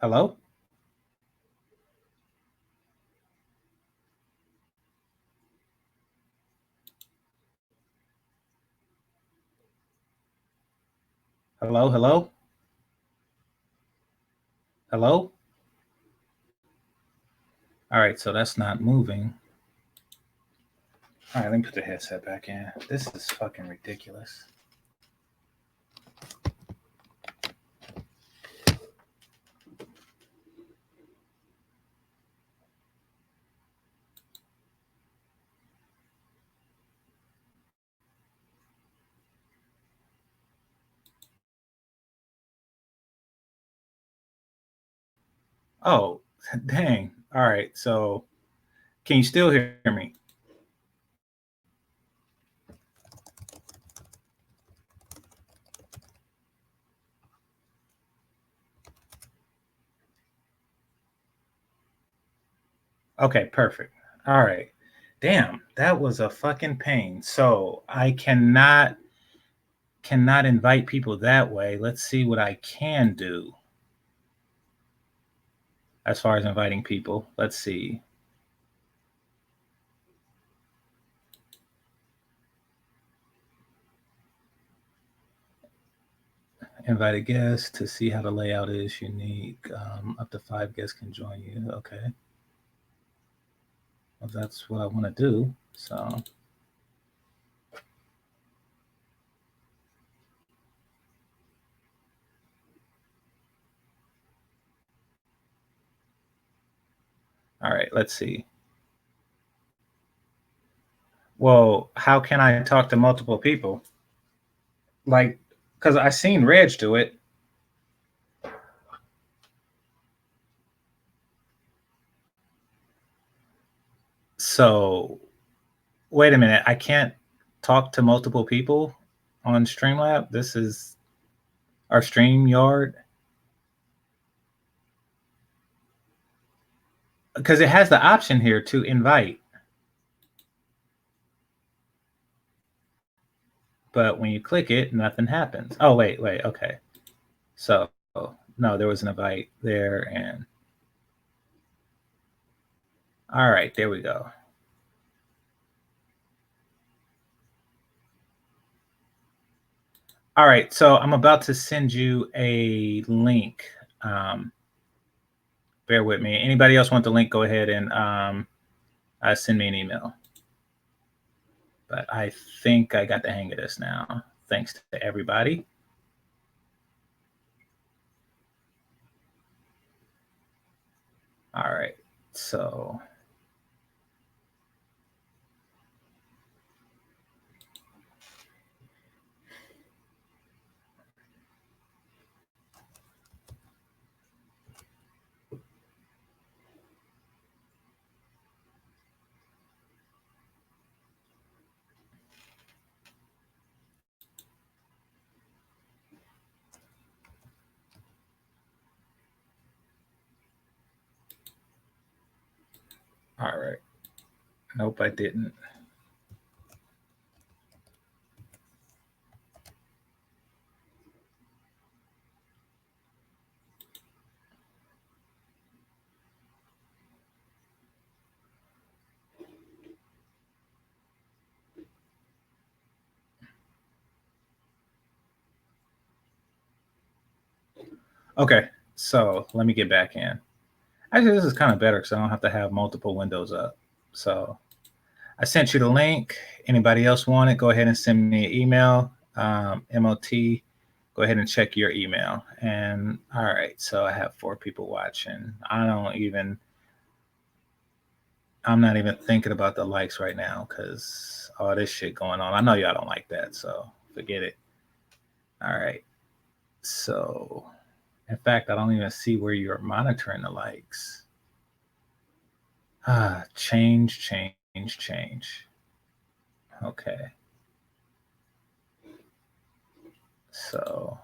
Hello? Hello? Hello? Hello? All right, so that's not moving. All right, let me put the headset back in. This is fucking ridiculous. Oh, dang. All right, so can you still hear me? Okay, perfect. All right. Damn, that was a fucking pain. So I cannot invite people that way. Let's see what I can do as far as inviting people. Let's see. Invite a guest to see how the layout is unique. Up to 5 guests can join you. Okay. Well, that's what I want to do. So, all right, let's see. Well, how can I talk to multiple people? Like, because I seen Reg do it. So, wait a minute. I can't talk to multiple people on Streamlab. This is our StreamYard. Because it has the option here to invite. But when you click it, nothing happens. Oh, wait. Okay. So, no, there was an invite there. And all right, there we go. All right, so I'm about to send you a link. Bear with me. Anybody else want the link? Go ahead and send me an email. But I think I got the hang of this now. Thanks to everybody. All right, so all right. Nope, I didn't. Okay, so let me get back in. Actually, this is kind of better because I don't have to have multiple windows up. So I sent you the link. Anybody else want it? Go ahead and send me an email. MOT. Go ahead and check your email. And all right, so I have 4 people watching. I'm not even thinking about the likes right now because all this shit going on. I know y'all don't like that, so forget it. All right. So, in fact, I don't even see where you're monitoring the likes. Change. Okay. So,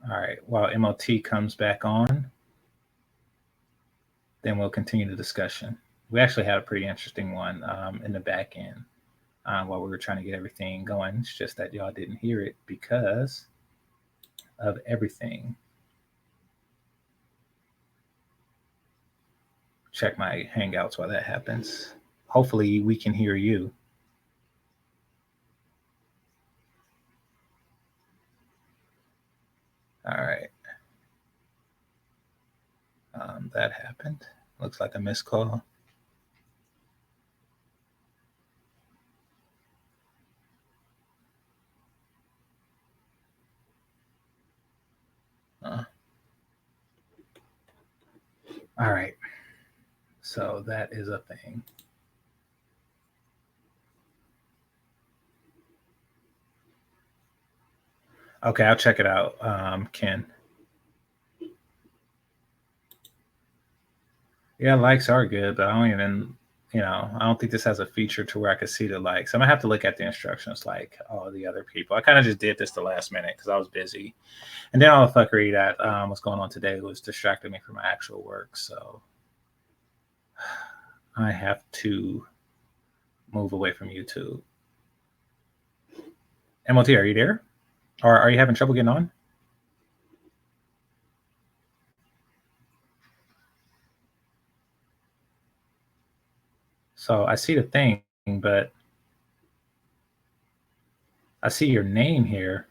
all right. While MOT comes back on, then we'll continue the discussion. We actually had a pretty interesting one in the back end. while we were trying to get everything going. It's just that y'all didn't hear it because of everything. Check my Hangouts while that happens. Hopefully, we can hear you. All right. That happened. Looks like a missed call. All right. So that is a thing. Okay, I'll check it out, Ken. Yeah, likes are good, but I don't even, I don't think this has a feature to where I could see the likes. I'm gonna have to look at the instructions like all the other people. I kind of just did this the last minute because I was busy, and then all the fuckery that was going on today was distracting me from my actual work. So I have to move away from YouTube. MOT, are you there? Or are you having trouble getting on? So I see the thing, but I see your name here.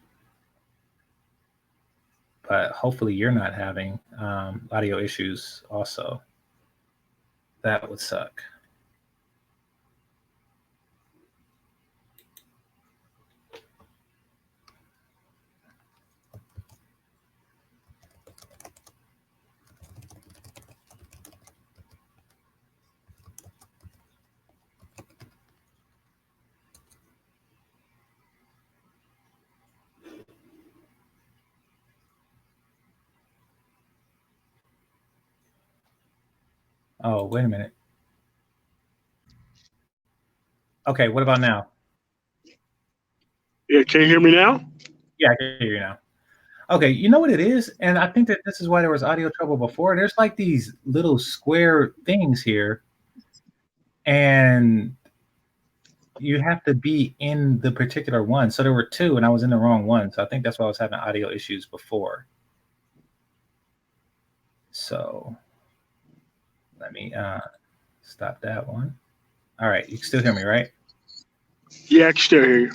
But hopefully you're not having audio issues also. That would suck. Oh, wait a minute. Okay, what about now? Yeah, can you hear me now? Yeah, I can hear you now. Okay, you know what it is? And I think that this is why there was audio trouble before. There's like these little square things here, and you have to be in the particular one. So there were two, and I was in the wrong one. So I think that's why I was having audio issues before. So let me stop that one. All right, you can still hear me, right? Yeah, I can still hear you.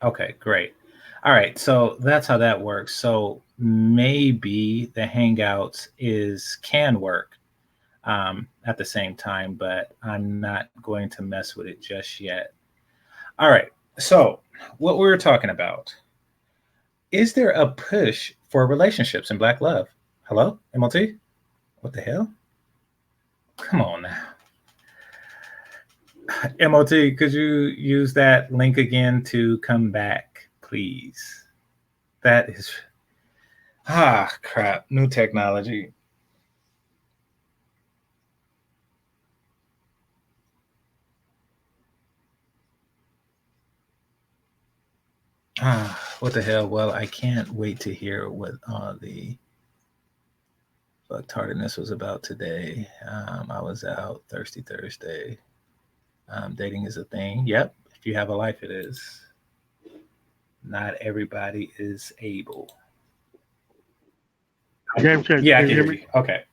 Okay, great. All right, so that's how that works. So maybe the Hangouts can work at the same time, but I'm not going to mess with it just yet. All right, so what we were talking about, is there a push for relationships in Black love? Hello, MLT? What the hell? Come on now. MOT, could you use that link again to come back, please? That is crap. New technology. What the hell? Well, I can't wait to hear what the fucktardedness was about today. I was out Thirsty Thursday. Dating is a thing. Yep. If you have a life, it is. Not everybody is able. James, Yeah, I can can you hear hear me? you. Okay.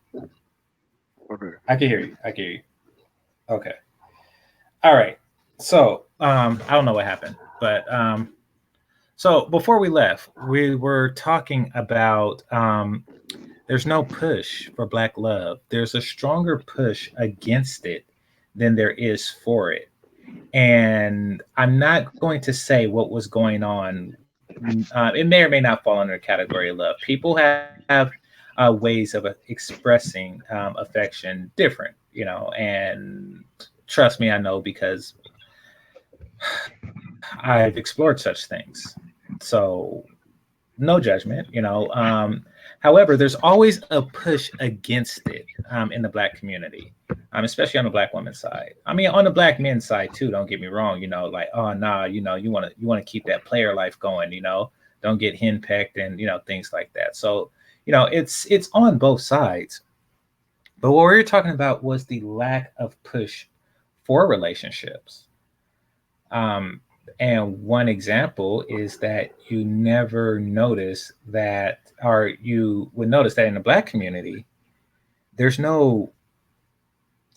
Okay. I can hear you. I can hear you. Okay. All right. So I don't know what happened, but so before we left, we were talking about there's no push for Black love. There's a stronger push against it than there is for it. And I'm not going to say what was going on. It may or may not fall under the category of love. People have ways of expressing affection different, and trust me, I know because I've explored such things. So no judgment. However, there's always a push against it in the Black community, especially on the Black women's side. I mean, on the Black men's side too. Don't get me wrong. Like, oh nah, you want to keep that player life going. Don't get henpecked and things like that. So it's on both sides. But what we were talking about was the lack of push for relationships. And one example is that you never notice that, or you would notice that in the black community, there's no,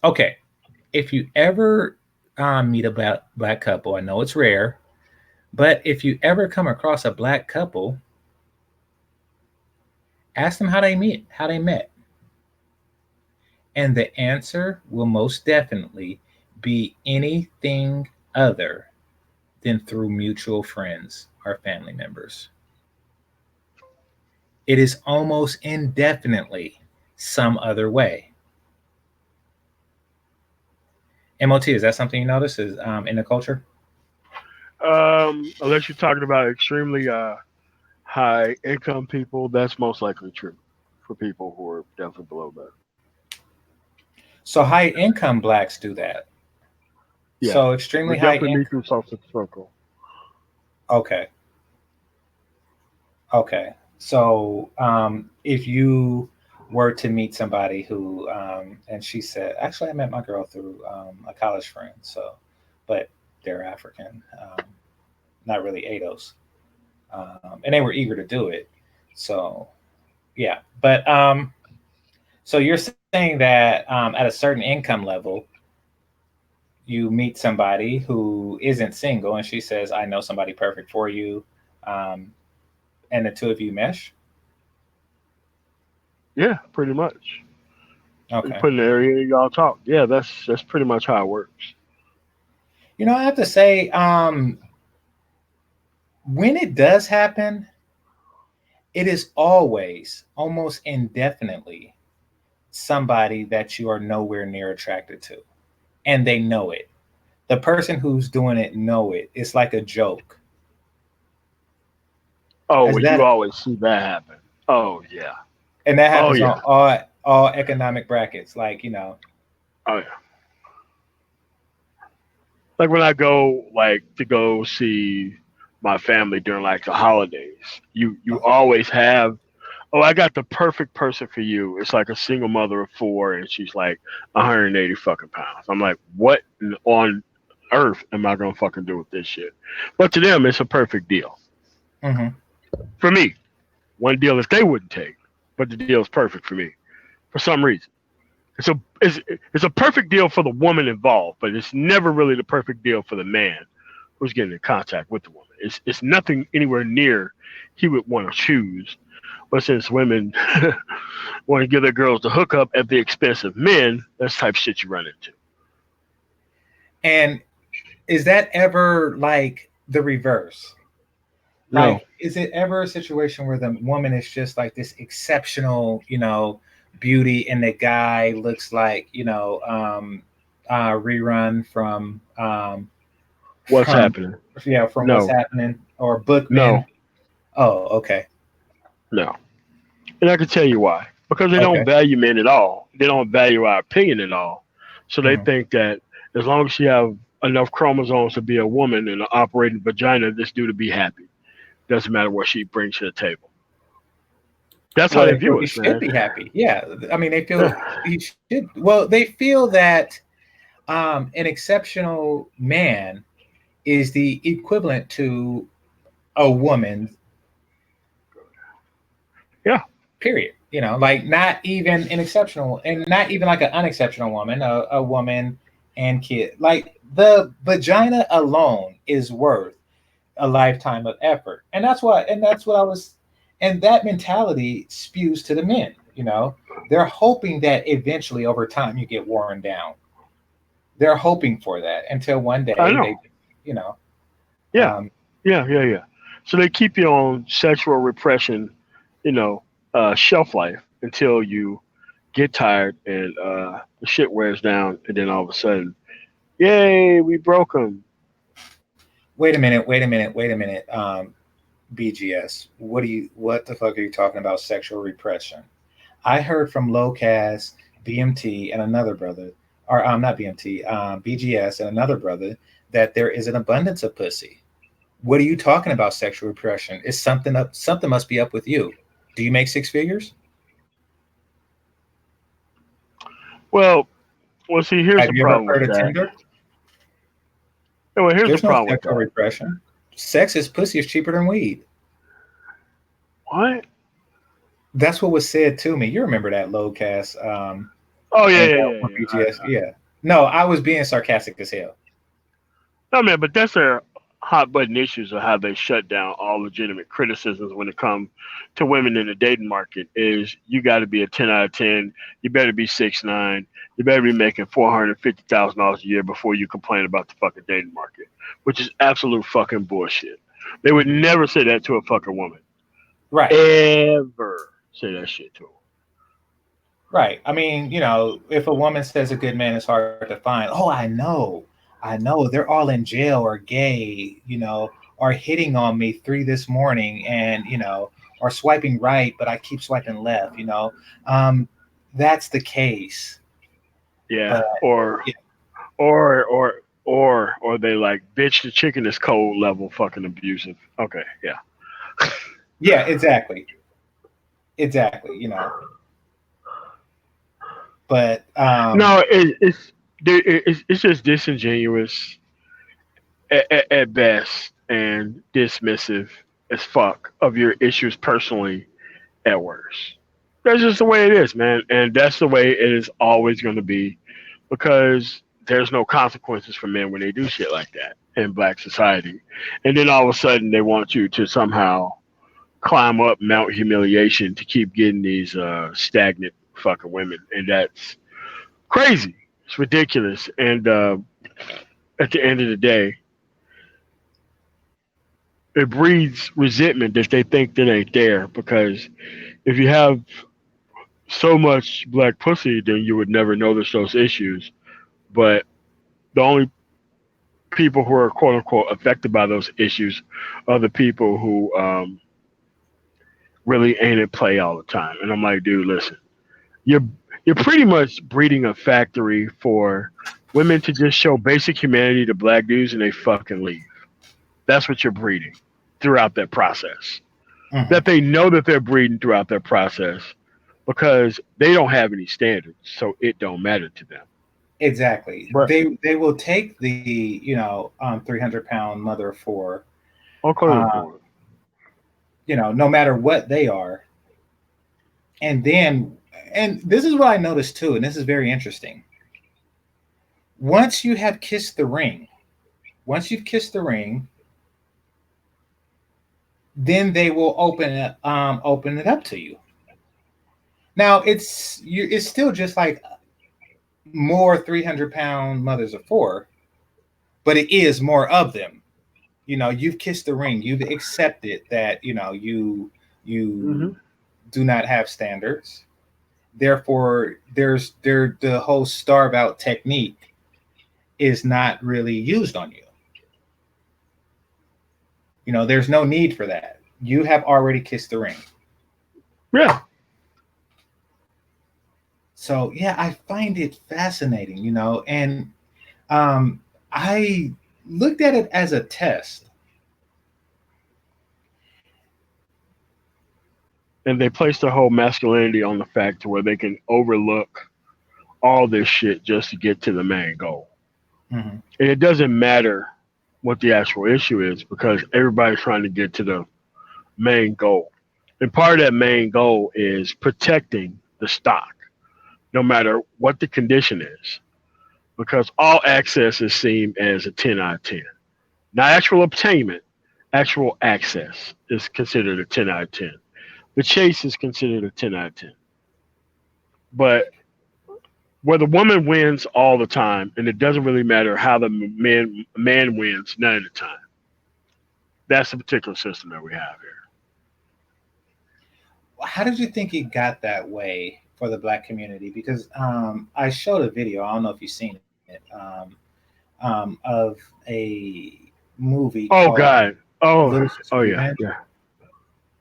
okay, if you ever meet a black couple, I know it's rare, but if you ever come across a black couple, ask them how they met. And the answer will most definitely be anything other than through mutual friends or family members. It is almost indefinitely some other way. MOT, is that something you notice is in the culture? Unless you're talking about extremely high income people, that's most likely true for people who are definitely below that. So high income blacks do that. Yeah, So we extremely high definitely income. need to social circle. Okay. Okay. So if you were to meet somebody who, and she said, actually, I met my girl through a college friend. So, but they're African, not really ADOS. And they were eager to do it. So, yeah. But so you're saying that at a certain income level, you meet somebody who isn't single and she says, I know somebody perfect for you. Um, and the two of you mesh. Yeah, pretty much. You Okay. put in the area, y'all talk. Yeah, that's pretty much how it works. I have to say, when it does happen, it is always, almost indefinitely, somebody that you are nowhere near attracted to. And they know it. The person who's doing it know it. It's like a joke. Oh, As well, you that always see that happen. Oh yeah. and that Oh happens on yeah. all economic brackets. Like, Oh yeah. Like when I go like to go see my family during like the holidays, you always have, oh, I got the perfect person for you. It's like a single mother of four, and she's like 180 fucking pounds. I'm like, what on earth am I gonna fucking do with this shit? But to them, it's a perfect deal. hmm For me, one deal that they wouldn't take, but the deal is perfect for me for some reason. It's a perfect deal for the woman involved, but it's never really the perfect deal for the man who's getting in contact with the woman. It's nothing anywhere near he would want to choose. But since women want to give their girls the hookup at the expense of men, that's the type of shit you run into. and is that ever like the reverse? No. Like, is it ever a situation where the woman is just like this exceptional, beauty, and the guy looks like, rerun What's from happening? from What's No. Happening or Bookman? No. Oh, okay, No. And I can tell you why. Because they don't okay. value men at all. They don't value our opinion at all. So they Mhm. think that as long as you have enough chromosomes to be a woman and an operating vagina, this dude will be happy. Doesn't matter what she brings to the table. That's how Well, they they feel view he us, should man. be happy. Yeah, I mean, they feel Yeah. he should. Well, they feel that an exceptional man is the equivalent to a woman, Yeah. period. Like not even an exceptional and not even like an unexceptional woman, a woman and kid. Like the vagina alone is worth a lifetime of effort. And that's what I was, and that mentality spews to the men, they're hoping that eventually over time you get worn down. They're hoping for that until one I day know. they, you know, Yeah. um, Yeah. So they keep you on sexual repression, you know, shelf life until you get tired and the shit wears down, and then all of a sudden, yay, we broke them. wait a minute. BGS. What the fuck are you talking about? Sexual repression. I heard from Locas, BMT, and another brother, or not BMT, BGS, and another brother, that there is an abundance of pussy. What are you talking about? Sexual repression? Is something up? Something must be up with you. Do you make six figures? Well, see, here's Have the you ever problem heard with of that. Tinder? Well, here's the There's no problem with sexual that. repression. Sex is pussy is cheaper than weed. What? That's what was said to me. You remember that Lowcast Oh yeah, yeah, hangout yeah, on yeah. BGS? Yeah. No, I was being sarcastic as hell. No man, but that's their hot button issues of how they shut down all legitimate criticisms when it comes to women in the dating market. Is you got to be a 10 out of 10. You better be 6'9". You better be making $450,000 a year before you complain about the fucking dating market, which is absolute fucking bullshit. They would Mhm. never say that to a fucking woman. Right. Ever say that shit to her. Right. I mean, if a woman says a good man is hard to find, oh, I know. I know. They're all in jail or gay, or hitting on me 3 this morning and, or swiping right, but I keep swiping left. Um, that's the case. Yeah, But or yeah, or they like, bitch, the chicken is cold level fucking abusive. Okay, yeah. yeah, exactly. Exactly. But No, it's just disingenuous at best and dismissive as fuck of your issues personally at worst. That's just the way it is, man, and that's the way it is always going to be because there's no consequences for men when they do shit like that in black society, and then all of a sudden they want you to somehow climb up Mount Humiliation to keep getting these stagnant fucking women, and that's crazy. It's ridiculous, and at the end of the day, it breeds resentment that they think that ain't there. Because if you have so much black pussy, then you would never notice those issues. But the only people who are quote unquote affected by those issues are the people who really ain't at play all the time. And I'm like, dude, listen, you're you're pretty much breeding a factory for women to just show basic humanity to black dudes and they fucking leave. That's what you're breeding throughout that process. mhm, That they know that they're breeding throughout that process because they don't have any standards, so it don't matter to them. exactly. But They will take the 300-pound mother of four, okay, uh, no matter what they are, and then and this is what I noticed too, and this is very interesting. Once you have kissed the ring, once you've kissed the ring, then they will open it up to you. Now it's still just like more 300-pound mothers of four, but it is more of them. You've kissed the ring, you've accepted that you hmm do not have standards. Therefore, the whole starve out technique is not really used on you. There's no need for that. You have already kissed the ring. yeah, So yeah, I find it fascinating, and um, I looked at it as a test. and they place their whole masculinity on the fact to where they can overlook all this shit just to get to the main goal. Mhm. And it doesn't matter what the actual issue is because everybody's trying to get to the main goal. And part of that main goal is protecting the stock, no matter what the condition is, because all access is seen as a 10 out of 10. Not actual obtainment, actual access is considered a 10 out of 10. The chase is considered a 10 out of 10. But where the woman wins all the time, and it doesn't really matter how the man wins none of the time. That's the particular system that we have here. How did you think it got that way for the black community? Because I showed a video. I don't know if you've seen it, of a movie Oh called God. Oh, Little Sister oh yeah, Revenge. yeah,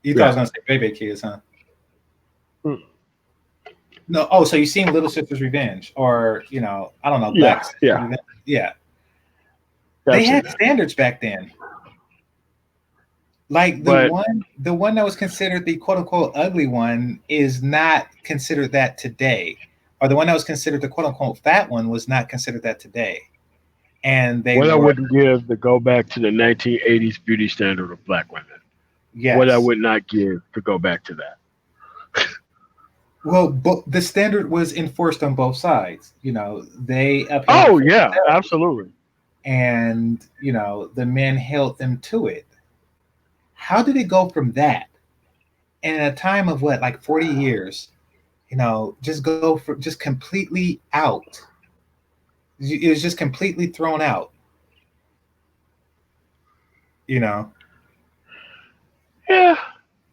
You thought I was yeah. gonna say Baby Kids, huh? Mm. No. Oh, so you've seen Little Sister's Revenge, or I don't know, Black Yeah, Sister's yeah. Revenge. Yeah, Yeah, they I've seen had that. standards back then. Like But the one that was considered the quote unquote ugly one is not considered that today, or the one that was considered the quote unquote fat one was not considered that today. and they What I were, wouldn't give to go back to the 1980s beauty standard of black women. What I yes. would not give to go back to that. Well, the standard was enforced on both sides. They upheld it Oh for yeah, themselves, absolutely. and the men held them to it. How did it go from that in a time of what, like 40 years? Just go for just completely out. It was just completely thrown out. You know, Yeah,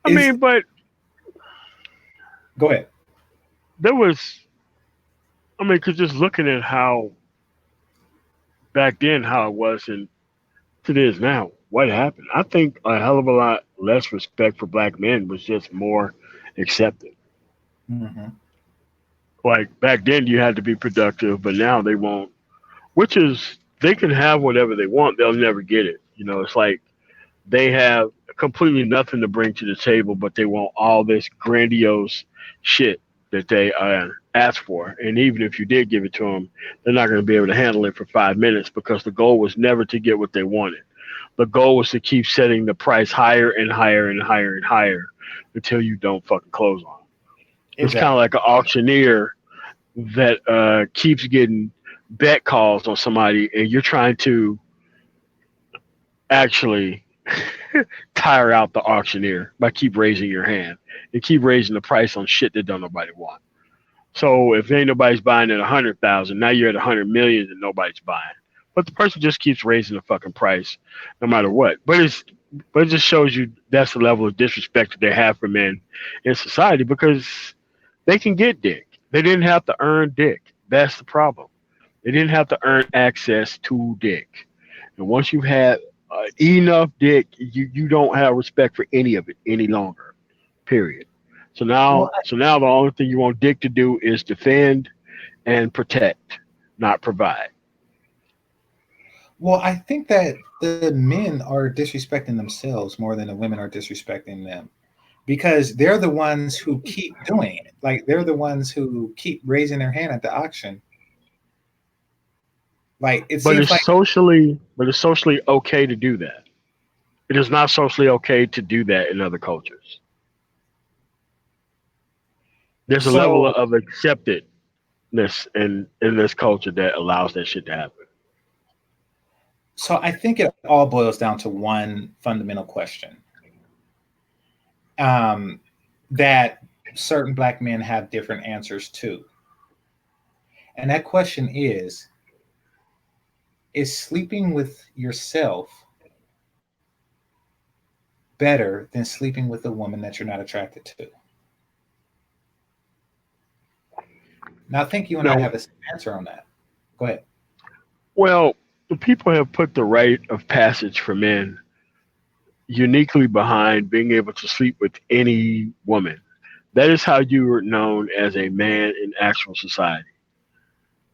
I is mean, but go ahead. there was, I mean, cause just looking at how back then how it was and to this now, what happened? I think a hell of a lot less respect for black men was just more accepted. Hmm. Like back then, you had to be productive, but now they won't. Which is they can have whatever they want, they'll never get it. It's like they have completely nothing to bring to the table, but they want all this grandiose shit that they ask for. And even if you did give it to them, they're not going to be able to handle it for 5 minutes because the goal was never to get what they wanted. The goal was to keep setting the price higher and higher and higher and higher until you don't fucking close on it. It's kind of Exactly. like an auctioneer that keeps getting bet calls on somebody, and you're trying to actually tire out the auctioneer by keep raising your hand and keep raising the price on shit that don't nobody want. So if ain't nobody's buying at 100,000, now you're at 100 million and nobody's buying. But the person just keeps raising the fucking price no matter what. But it just shows you that's the level of disrespect that they have for men in society because they can get dick. They didn't have to earn dick. That's the problem. They didn't have to earn access to dick. And once you've had enough dick, you don't have respect for any of it any longer. Period. So Well, now the only thing you want dick to do is defend and protect, not provide. I think that the men are disrespecting themselves more than the women are disrespecting them, because they're the ones who keep doing it. Like, they're the ones who keep raising their hand at the auction. Like, it But seems like, it's socially okay to do that. It is not socially okay to do that in other cultures. There's a level so of acceptedness in this culture that allows that shit to happen. I think it all boils down to one fundamental question, um, that certain black men have different answers to. And that question is sleeping with yourself better than sleeping with a woman that you're not attracted to? Now, I think you and I Now, have the same answer on that. Go ahead. well, the people have put the rite of passage for men uniquely behind being able to sleep with any woman. That is how you are known as a man in actual society.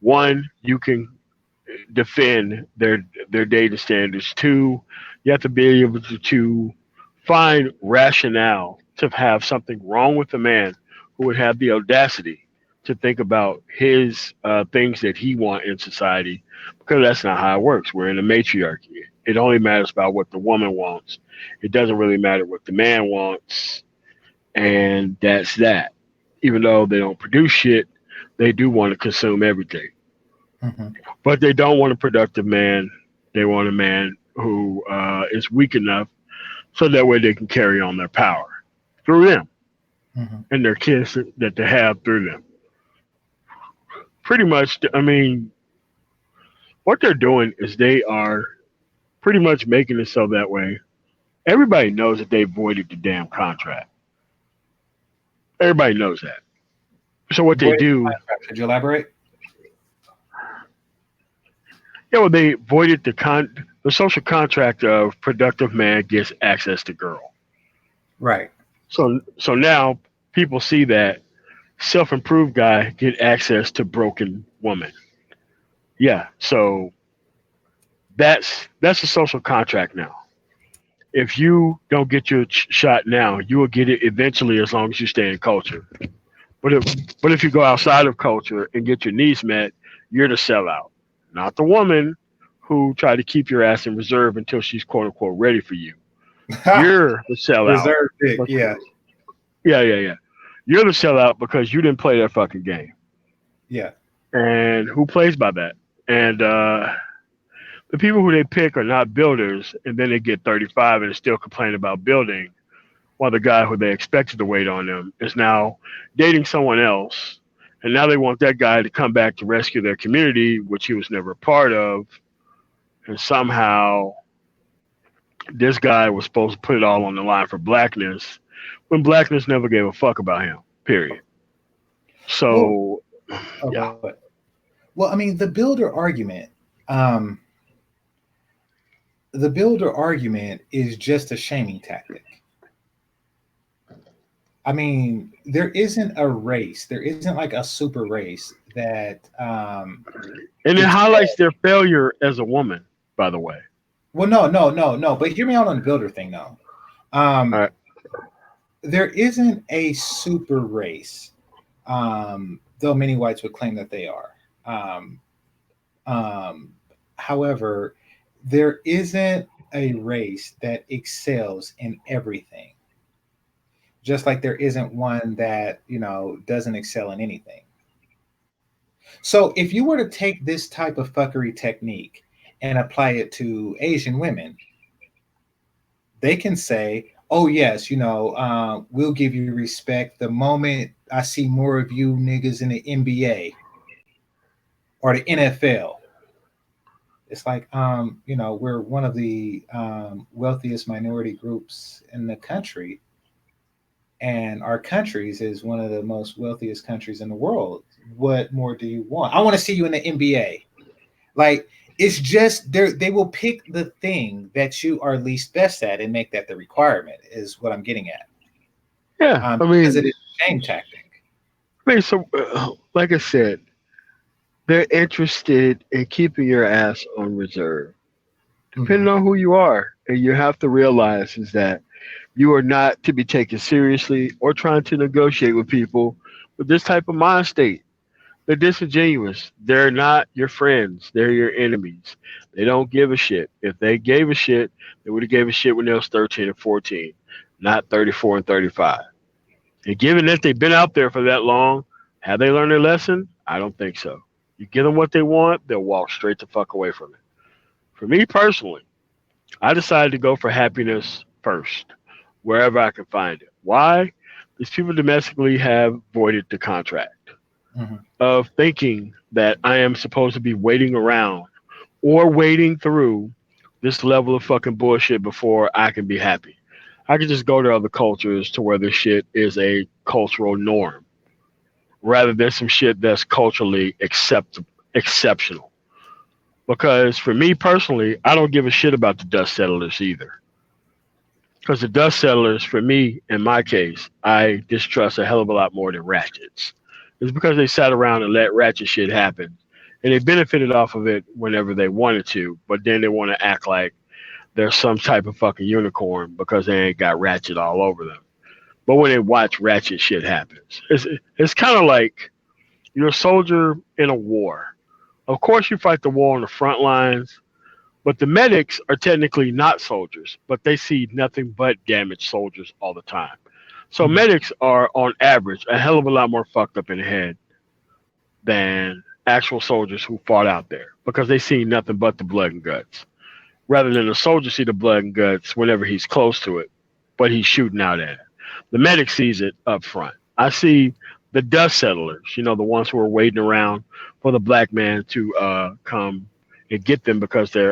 One, you can defend their dating standards. Two, you have to be able to find rationale to have something wrong with a man who would have the audacity to think about his things that he want in society, because that's not how it works. We're in a matriarchy. It only matters about what the woman wants. It doesn't really matter what the man wants, and that's that. Even though they don't produce shit, they do want to consume everything. Hmm. But they don't want a productive man. They want a man who is weak enough so that way they can carry on their power through them Hmm. and their kids that they have through them. Pretty much, I mean, what they're doing is they are pretty much making it so that way everybody knows that they voided the damn contract. Everybody knows that. So what they Void do, contract. Could you elaborate? they voided the social contract of productive man gets access to girl. Right. So now people see that self-improved guy get access to broken woman. Yeah, so that's a social contract now. If you don't get your shot now, you will get it eventually as long as you stay in culture. But if you go outside of culture and get your needs met, you're the sellout, not the woman who try to keep your ass in reserve until she's quote unquote ready for you. You're the sellout. Reserve pick. But Yeah. yeah. You're the sellout because you didn't play that fucking game. Yeah. And who plays by that? And the people who they pick are not builders, and then they get 35 and still complain about building, while the guy who they expected to wait on them is now dating someone else. And now they want that guy to come back to rescue their community, which he was never a part of. And somehow this guy was supposed to put it all on the line for blackness when blackness never gave a fuck about him, period. Well, So, yeah. go ahead. Well, I mean, um, the builder argument is just a shaming tactic. I mean, there isn't a race. There isn't like a super race that And it highlights excels. their failure as a woman, by the way. Well, no. But hear me out on the builder thing, though. All Um, right. there isn't a super race, though many whites would claim that they are. Um, um, however, there isn't a race that excels in everything, just like there isn't one that doesn't excel in anything. So if you were to take this type of fuckery technique and apply it to Asian women, they can say, "Oh yes, we'll give you respect the moment I see more of you niggas in the NBA or the NFL." It's like, we're one of the wealthiest minority groups in the country, and our countries is one of the most wealthiest countries in the world. What more do you want? I want to see you in the NBA. Like, it's just they will pick the thing that you are least best at and make that the requirement, is what I'm getting at. Yeah. Because it is a shame tactic. So, like I said, they're interested in keeping your ass on reserve, Hmm. depending on who you are. And you have to realize is that you are not to be taken seriously or trying to negotiate with people with this type of mind state. They're disingenuous. They're not your friends. They're your enemies. They don't give a shit. If they gave a shit, they would have gave a shit when they was 13 and 14, not 34 and 35. And given that they've been out there for that long, have they learned their lesson? I don't think so. You give them what they want, they'll walk straight the fuck away from it. For me personally, I decided to go for happiness first, wherever I can find it. Why? These people domestically have voided the contract Hmm. of thinking that I am supposed to be waiting around or waiting through this level of fucking bullshit before I can be happy. I can just go to other cultures to where this shit is a cultural norm rather than some shit that's culturally exceptional. Because for me personally, I don't give a shit about the dust settlers either. Because the dust settlers, for me, in my case, I distrust a hell of a lot more than ratchets. It's because they sat around and let ratchet shit happen. And they benefited off of it whenever they wanted to, but then they want to act like they're some type of fucking unicorn because they ain't got ratchet all over them. But when they watch ratchet shit happens, it's kind of like you're a soldier in a war. Of course, you fight the war on the front lines, but the medics are technically not soldiers, but they see nothing but damaged soldiers all the time. So Hmm. medics are, on average, a hell of a lot more fucked up in the head than actual soldiers who fought out there because they see nothing but the blood and guts. Rather than the soldier see the blood and guts whenever he's close to it, but he's shooting out at it. The medic sees it up front. I see the dust settlers, the ones who are waiting around for the black man to come and get them because they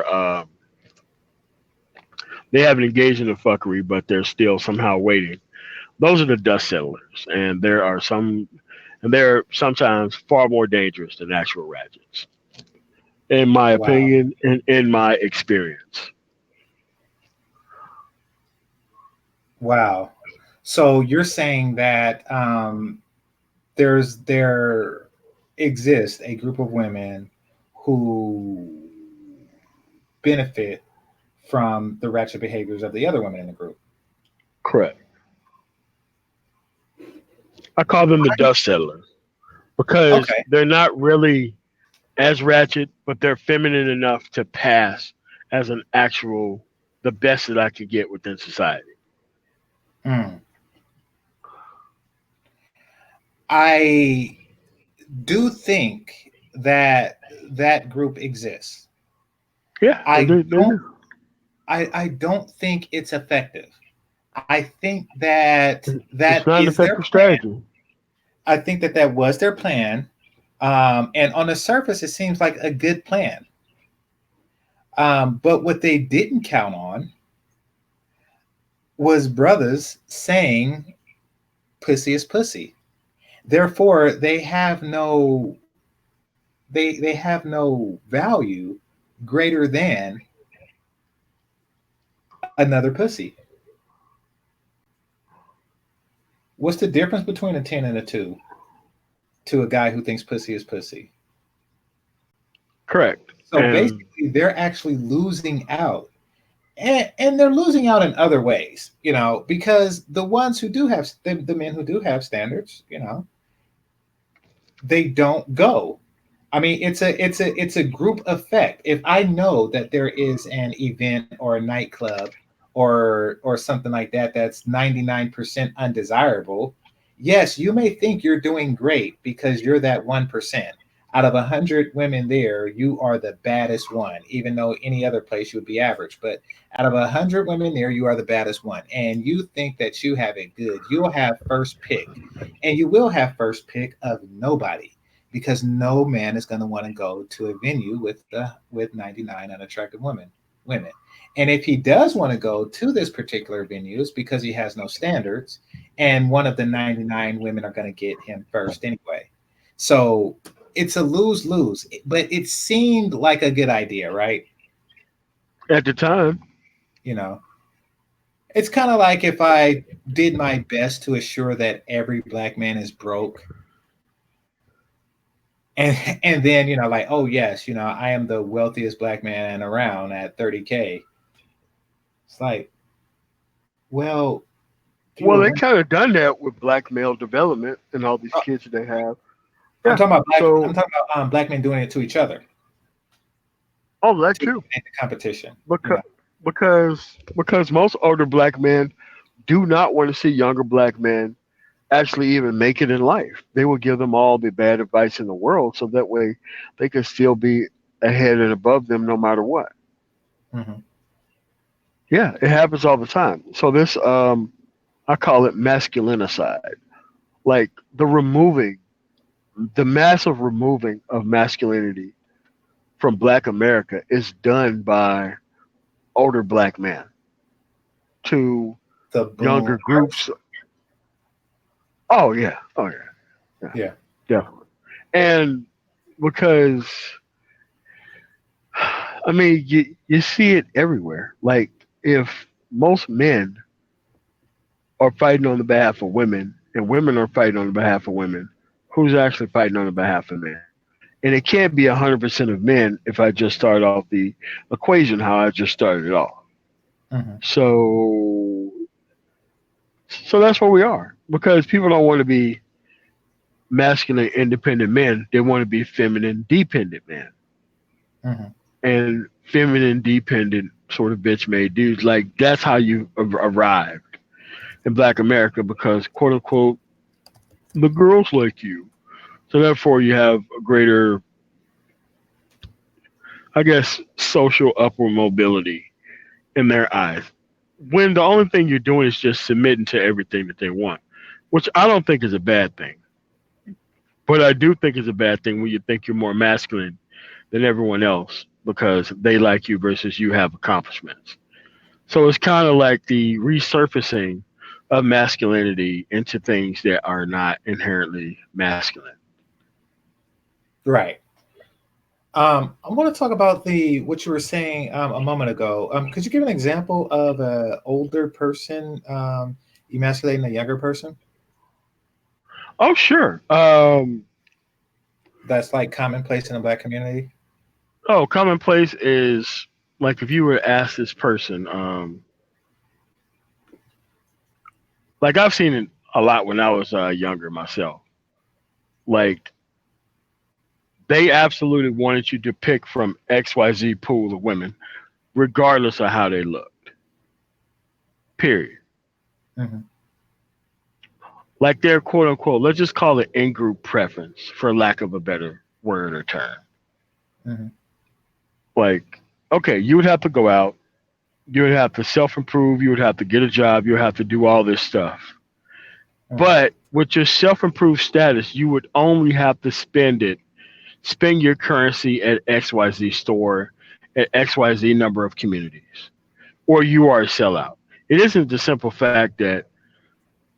haven't engaged in the fuckery, but they're still somehow waiting. Those are the dust settlers, and they're sometimes far more dangerous than actual ratchets, in my Wow. opinion and in my experience. Wow. So you're saying that there exists a group of women who benefit from the ratchet behaviors of the other women in the group. Correct. I call them the dust settlers because Okay. they're not really. as ratchet, but they're feminine enough to pass as an actual the best that I could get within society. Mm. I do think that that group exists. Yeah, I they don't do. I don't think it's effective. I think that that It's not an is their effective plan. strategy. I think that that was their plan. And on the surface, it seems like a good plan. But what they didn't count on was brothers saying pussy is pussy. Therefore, they have no value greater than another pussy. What's the difference between a 10 and a 2 to a guy who thinks pussy is pussy? Correct. So And basically, they're actually losing out. And they're losing out in other ways, because the ones who do have the men who do have standards, they don't go. I mean, it's a group effect. If I know that there is an event or a nightclub or something like that that's 99% undesirable, yes, you may think you're doing great because you're that 1%. Out of 100 women there, you are the baddest one, even though any other place you would be average. But out of 100 women there, you are the baddest one. And you think that you have it good. You'll have first pick. And you will have first pick of nobody because no man is going to want to go to a venue with 99 unattractive women. And if he does want to go to this particular venue, it's because he has no standards, and one of the 99 women are going to get him first anyway. So it's a lose lose, but it seemed like a good idea, right? at the time, You know, it's kind of like if I did my best to assure that every black man is broke, and then like, oh yes, I am the wealthiest black man around at 30K. It's like, well, do you well, they remember? kind of done that with black male development and all these uh, kids that they have. I'm Yeah. talking about I'm So, talking about black men doing it to each other oh, that to too. eliminate the competition. Because because most older black men do not want to see younger black men actually even make it in life. They will give them all the bad advice in the world so that way they can still be ahead and above them no matter what. Hmm. Yeah, it happens all the time. So this I call it masculinicide. Like the massive removing of masculinity from black America is done by older black men to The younger boomers. groups. Oh yeah. Oh yeah. Yeah. Yeah. Definitely. And because I mean you see it everywhere. Like if most men are fighting on the behalf of women and women are fighting on the behalf of women, who's actually fighting on the behalf of men? And it can't be 100% of men if I just start off the equation how I just started it off. Hmm. So so that's where we are because people don't want to be masculine independent men. They want to be feminine dependent men. Hmm. And feminine dependent sort of bitch made dudes. Like that's how you arrived in Black America because quote unquote the girls like you. So therefore you have a greater, I guess, social upward mobility in their eyes. When the only thing you're doing is just submitting to everything that they want, which I don't think is a bad thing. But I do think it's a bad thing when you think you're more masculine than everyone else because they like you versus you have accomplishments. So it's kind of like the resurfacing of masculinity into things that are not inherently masculine. Right. I want to talk about the what you were saying a moment ago. Could you give an example of a older person emasculating a younger person? Oh, sure. That's like commonplace in the black community. Oh, commonplace is like if you were to ask this person, like I've seen it a lot when I was younger myself. Like They absolutely wanted you to pick from XYZ pool of women, regardless of how they looked. Period. Hmm. Like their quote unquote, let's just call it in group preference, for lack of a better word or term. Hmm. Like, okay, you would have to go out, you would have to self improve, you would have to get a job, you would have to do all this stuff. Hmm. But with your self improved status, you would only have to spend your currency at XYZ store at XYZ number of communities, or you are a sellout. It isn't the simple fact that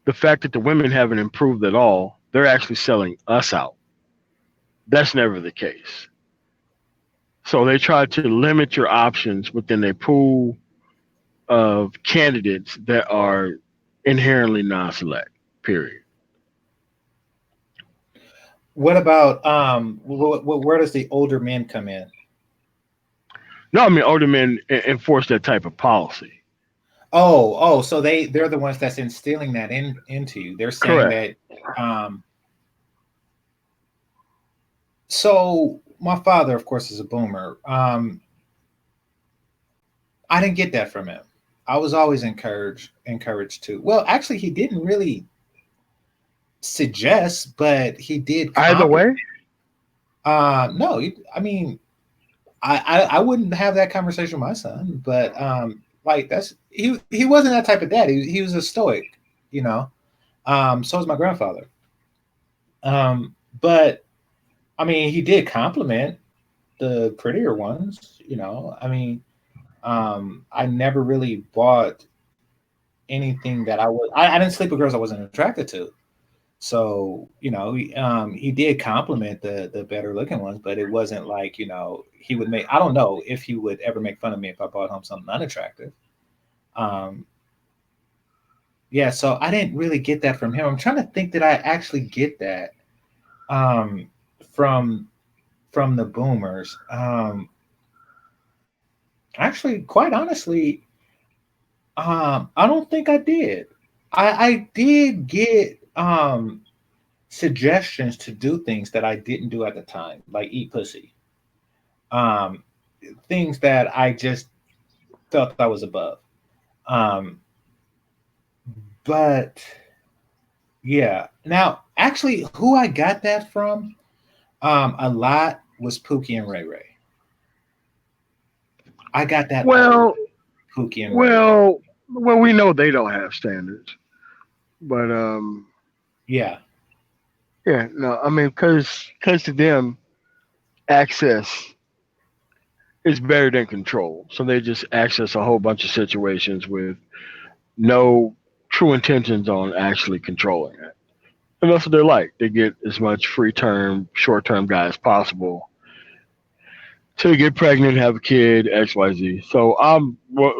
the women haven't improved at all, they're actually selling us out. That's never the case. So they try to limit your options within a pool of candidates that are inherently non-select. Period. What about where does the older men come in? No, I mean older men enforce that type of policy. Oh, so they're the ones that's instilling that into you. They're saying Correct. that. Um, so my father, of course, is a boomer. I didn't get that from him. I was always encouraged to. Well, actually, he didn't really suggest, but he did Either compliment. way, No, I mean, I wouldn't have that conversation with my son, but like he wasn't that type of dad. He was a stoic, you know. So was my grandfather. But I mean, he did compliment the prettier ones, you know. I mean, I never really bought anything that I didn't sleep with girls I wasn't attracted to. So, you know, he did compliment the better looking ones, but it wasn't like, you know, he would make, I don't know if he would ever make fun of me if I bought home something unattractive. Um, yeah, so I didn't really get that from him. I'm trying to think that I actually get that um, from the boomers. Actually, quite honestly, I don't think I did. I did get suggestions to do things that I didn't do at the time, like eat pussy. Um, Things that I just felt I was above. Um, but yeah, now actually, who I got that from, a lot was Pookie and Ray Ray. I got that a lot, well, Pookie and Ray Ray. well, we know they don't have standards, but Yeah. yeah, no, I mean, because to them, access is better than control, so they just access a whole bunch of situations with no true intentions on actually controlling it. And that's what they're like. They get as much free term, short term guy as possible to get pregnant, have a kid, XYZ. So well,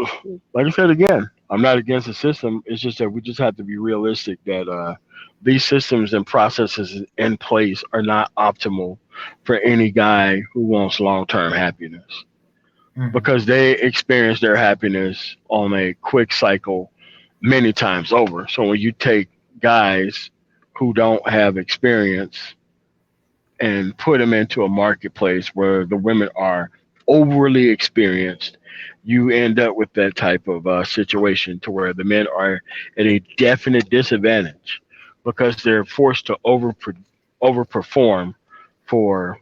like I said again, I'm not against the system. It's just that we just have to be realistic that these systems and processes in place are not optimal for any guy who wants long term happiness Hmm. because they experience their happiness on a quick cycle many times over. So when you take guys who don't have experience and put them into a marketplace where the women are overly experienced, you end up with that type of situation to where the men are at a definite disadvantage because they're forced to overperform for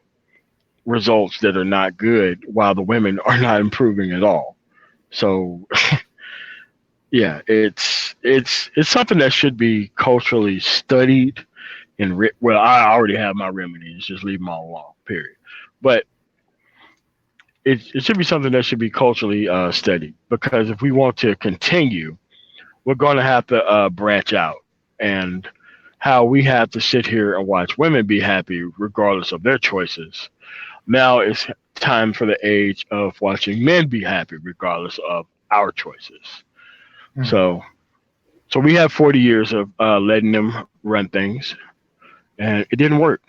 results that are not good while the women are not improving at all. So yeah, it's something that should be culturally studied and well, I already have my remedies. Just leave them all alone. Period. But it should be something that should be culturally studied because if we want to continue, we're going to have to branch out and how we have to sit here and watch women be happy regardless of their choices. Now it's time for the age of watching men be happy regardless of our choices. Hmm. So so we have 40 years of letting them run things, and it didn't work.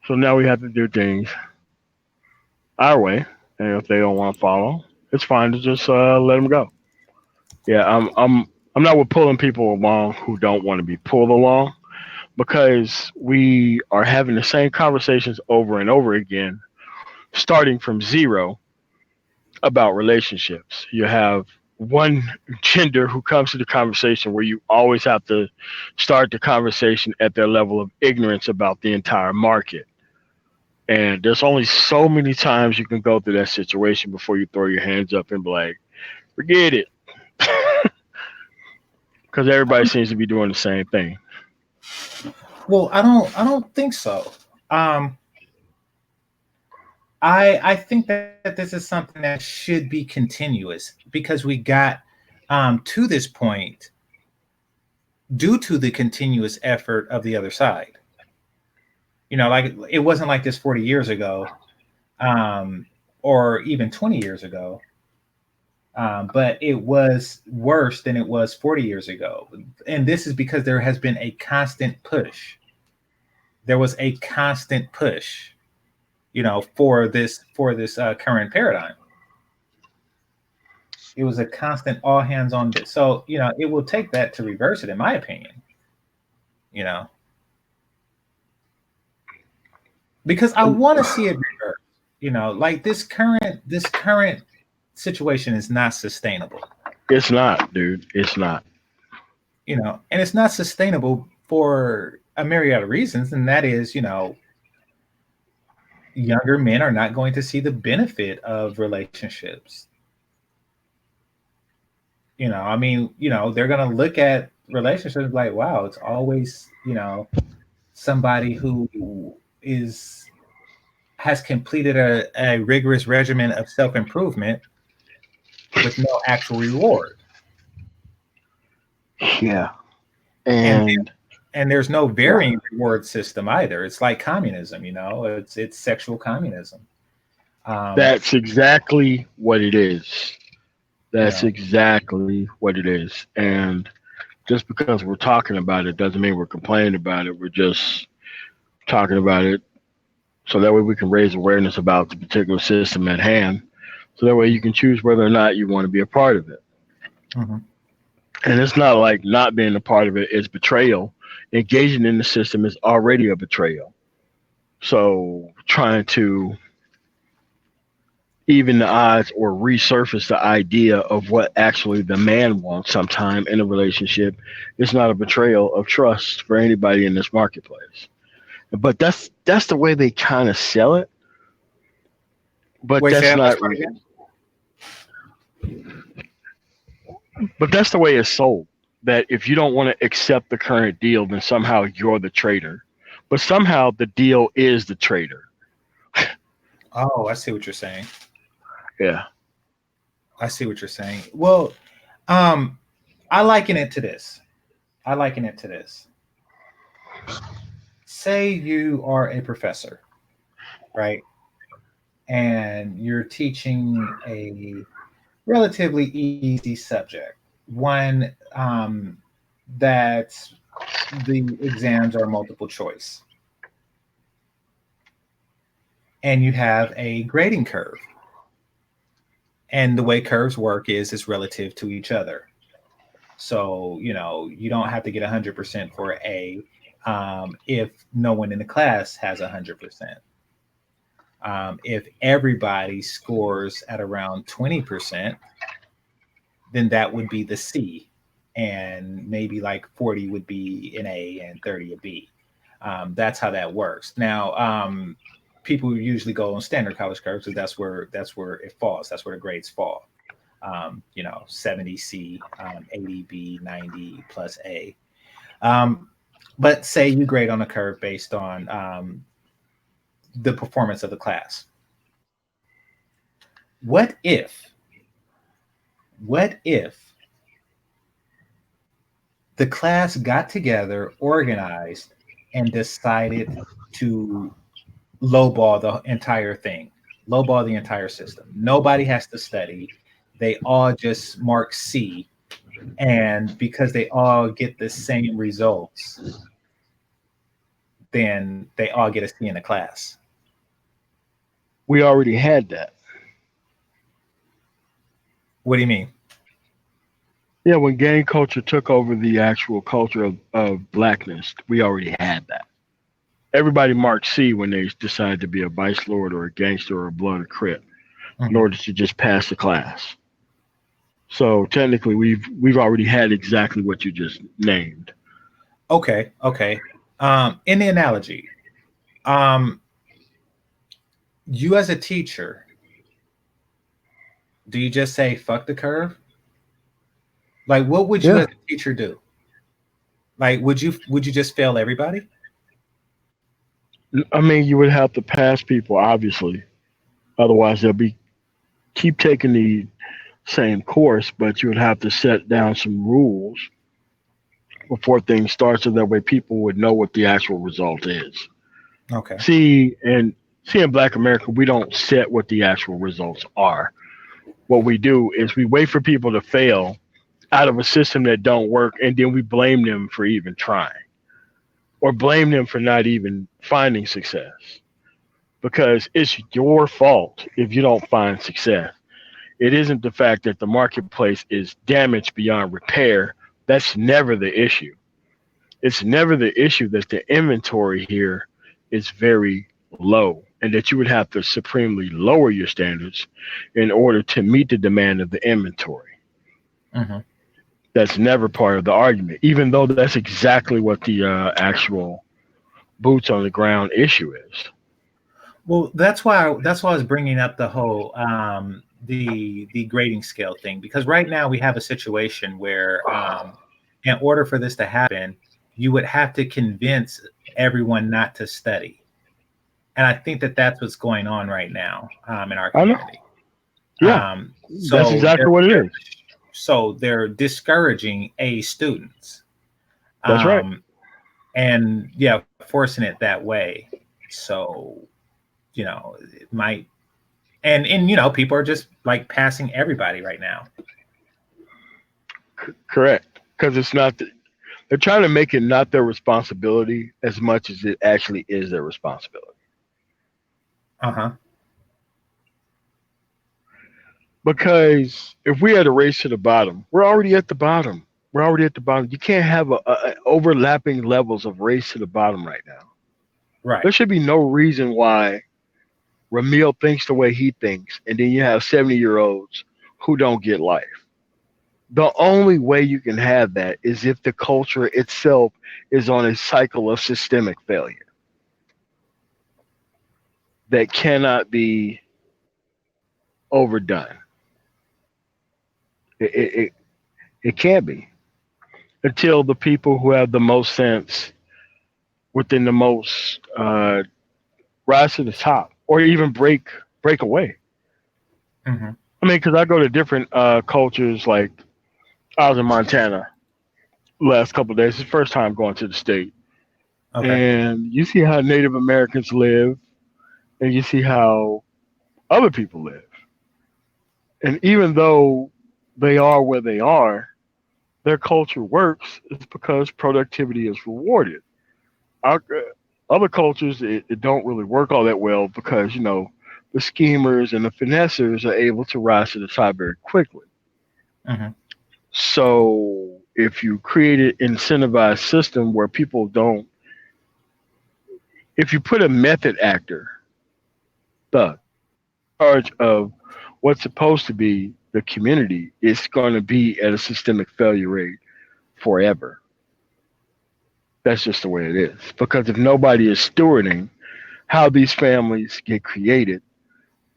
So now we have to do things our way, and if they don't want to follow, it's fine to just let them go. Yeah, I'm not with pulling people along who don't want to be pulled along, because we are having the same conversations over and over again, starting from zero about relationships. You have one gender who comes to the conversation where you always have to start the conversation at their level of ignorance about the entire market. And there's only so many times you can go through that situation before you throw your hands up and be like, forget it. Because everybody seems to be doing the same thing. Well, I don't think so. Um, I think that this is something that should be continuous because we got to this point due to the continuous effort of the other side. Like it wasn't like this 40 years ago, um, or even 20 years ago, but it was worse than it was 40 years ago. And this is because there has been a constant push. There was a constant push, for this current paradigm. It was a constant all hands on this. So, it will take that to reverse it, in my opinion. You know, because I want to see it reverse. Like this current situation is not sustainable. It's not, dude. It's not. And it's not sustainable for a myriad of reasons, and that is, younger men are not going to see the benefit of relationships. I mean, they're going to look at relationships like, wow, it's always, somebody who is has completed a rigorous regimen of self-improvement with no actual reward. Yeah. And And and there's no yeah, varying reward system either. It's like communism, it's sexual communism. Um, that's exactly what it is. you That's know, exactly what it is. And just because we're talking about it doesn't mean we're complaining about it. We're just talking about it so that way we can raise awareness about the particular system at hand. So that way you can choose whether or not you want to be a part of it. mhm. And it's not like not being a part of it is betrayal. Engaging in the system is already a betrayal. So trying to even the odds or resurface the idea of what actually the man wants sometime in a relationship is not a betrayal of trust for anybody in this marketplace. But that's the way they kind of sell it. But Wait, say that's that not. last part again. But that's the way it's sold. That if you don't want to accept the current deal, then somehow you're the traitor. But somehow the deal is the traitor. Oh, I see what you're saying. Yeah. I see what you're saying. Well, um, I liken it to this. I liken it to this. Say you are a professor, right? And you're teaching a relatively easy subject, one that the exams are multiple choice, and you have a grading curve. And the way curves work is it's relative to each other. So, you don't have to get 100% for A, if no one in the class has 100%. If everybody scores at around 20%, then that would be the C. And maybe like 40 would be an A and 30 a B. That's how that works. Now, people usually go on standard college curves because that's where it falls. That's where the grades fall. 70 C, 80 B, 90 plus A. Um, but say you grade on a curve based on the performance of the class. What if, what if the class got together, organized, and decided to lowball the entire thing, lowball the entire system? Nobody has to study. They all just mark C, and because they all get the same results, then they all get a C in the class. We already had that. What do you mean? Yeah, when gang culture took over the actual culture of blackness, we already had that. Everybody marked C when they decided to be a vice lord or a gangster or a blood or crip in Hmm. order to just pass the class. So technically, we've already had exactly what you just named. Okay, okay. In the analogy, um, you as a teacher, do you just say "fuck the curve"? Like, what would you as Yeah, a teacher do? Like, would you just fail everybody? I mean, you would have to pass people, obviously. Otherwise, they'll be keep taking the same course, but you would have to set down some rules before things start, so that way people would know what the actual result is. Okay. See, and see in Black America, we don't set what the actual results are. What we do is we wait for people to fail out of a system that don't work, and then we blame them for even trying, or blame them for not even finding success, because it's your fault if you don't find success. It isn't the fact that the marketplace is damaged beyond repair. That's never the issue. It's never the issue that the inventory here is very low, and that you would have to supremely lower your standards in order to meet the demand of the inventory. Hmm. That's never part of the argument, even though that's exactly what the actual boots on the ground issue is. Well, that's why I was bringing up the whole the grading scale thing, because right now we have a situation where in order for this to happen, you would have to convince everyone not to study, and I think that that's what's going on right now in our I know. community. Yeah, that's So exactly what it is. they're discouraging A students, That's right. um, and yeah, forcing it that way. So it might, and people are just like passing everybody right now. Correct. Because they're trying to make it not their responsibility as much as it actually is their responsibility. Uh huh. Because if we had a race to the bottom, we're already at the bottom. We're already at the bottom. You can't have overlapping levels of race to the bottom right now. Right. There should be no reason why Ramil thinks the way he thinks, and then you have 70-year-olds who don't get life. The only way you can have that is if the culture itself is on a cycle of systemic failure that cannot be overdone. It, it can't be until the people who have the most sense within the most rise to the top, or even break away. Hmm. I mean, because I go to different cultures. Like I was in Montana last couple of days. It's the first time going to the state, Okay. and you see how Native Americans live, and you see how other people live. And even though they are where they are, their culture works is because productivity is rewarded. Our, other cultures, it don't really work all that well because, the schemers and the finessers are able to rise to the top very quickly. Hmm. So if you create an incentivized system where people don't, if you put a method actor, thug, in charge of what's supposed to be the community, it's going to be at a systemic failure rate forever. That's just the way it is. Because if nobody is stewarding how these families get created,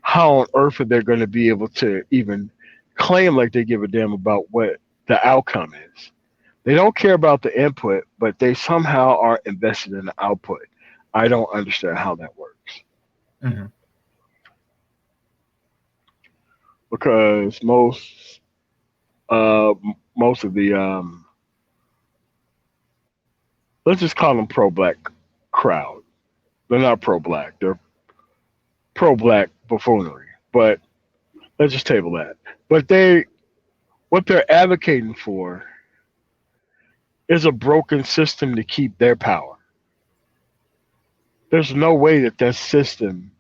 how on earth are they going to be able to even claim like they give a damn about what the outcome is? They don't care about the input, but they somehow are invested in the output. I don't understand how that works Hmm. because uh, most of the let's just call them pro-black crowd. They're not pro-black. They're pro-black buffoonery. But let's just table that. But what they're advocating for is a broken system to keep their power. There's no way that that system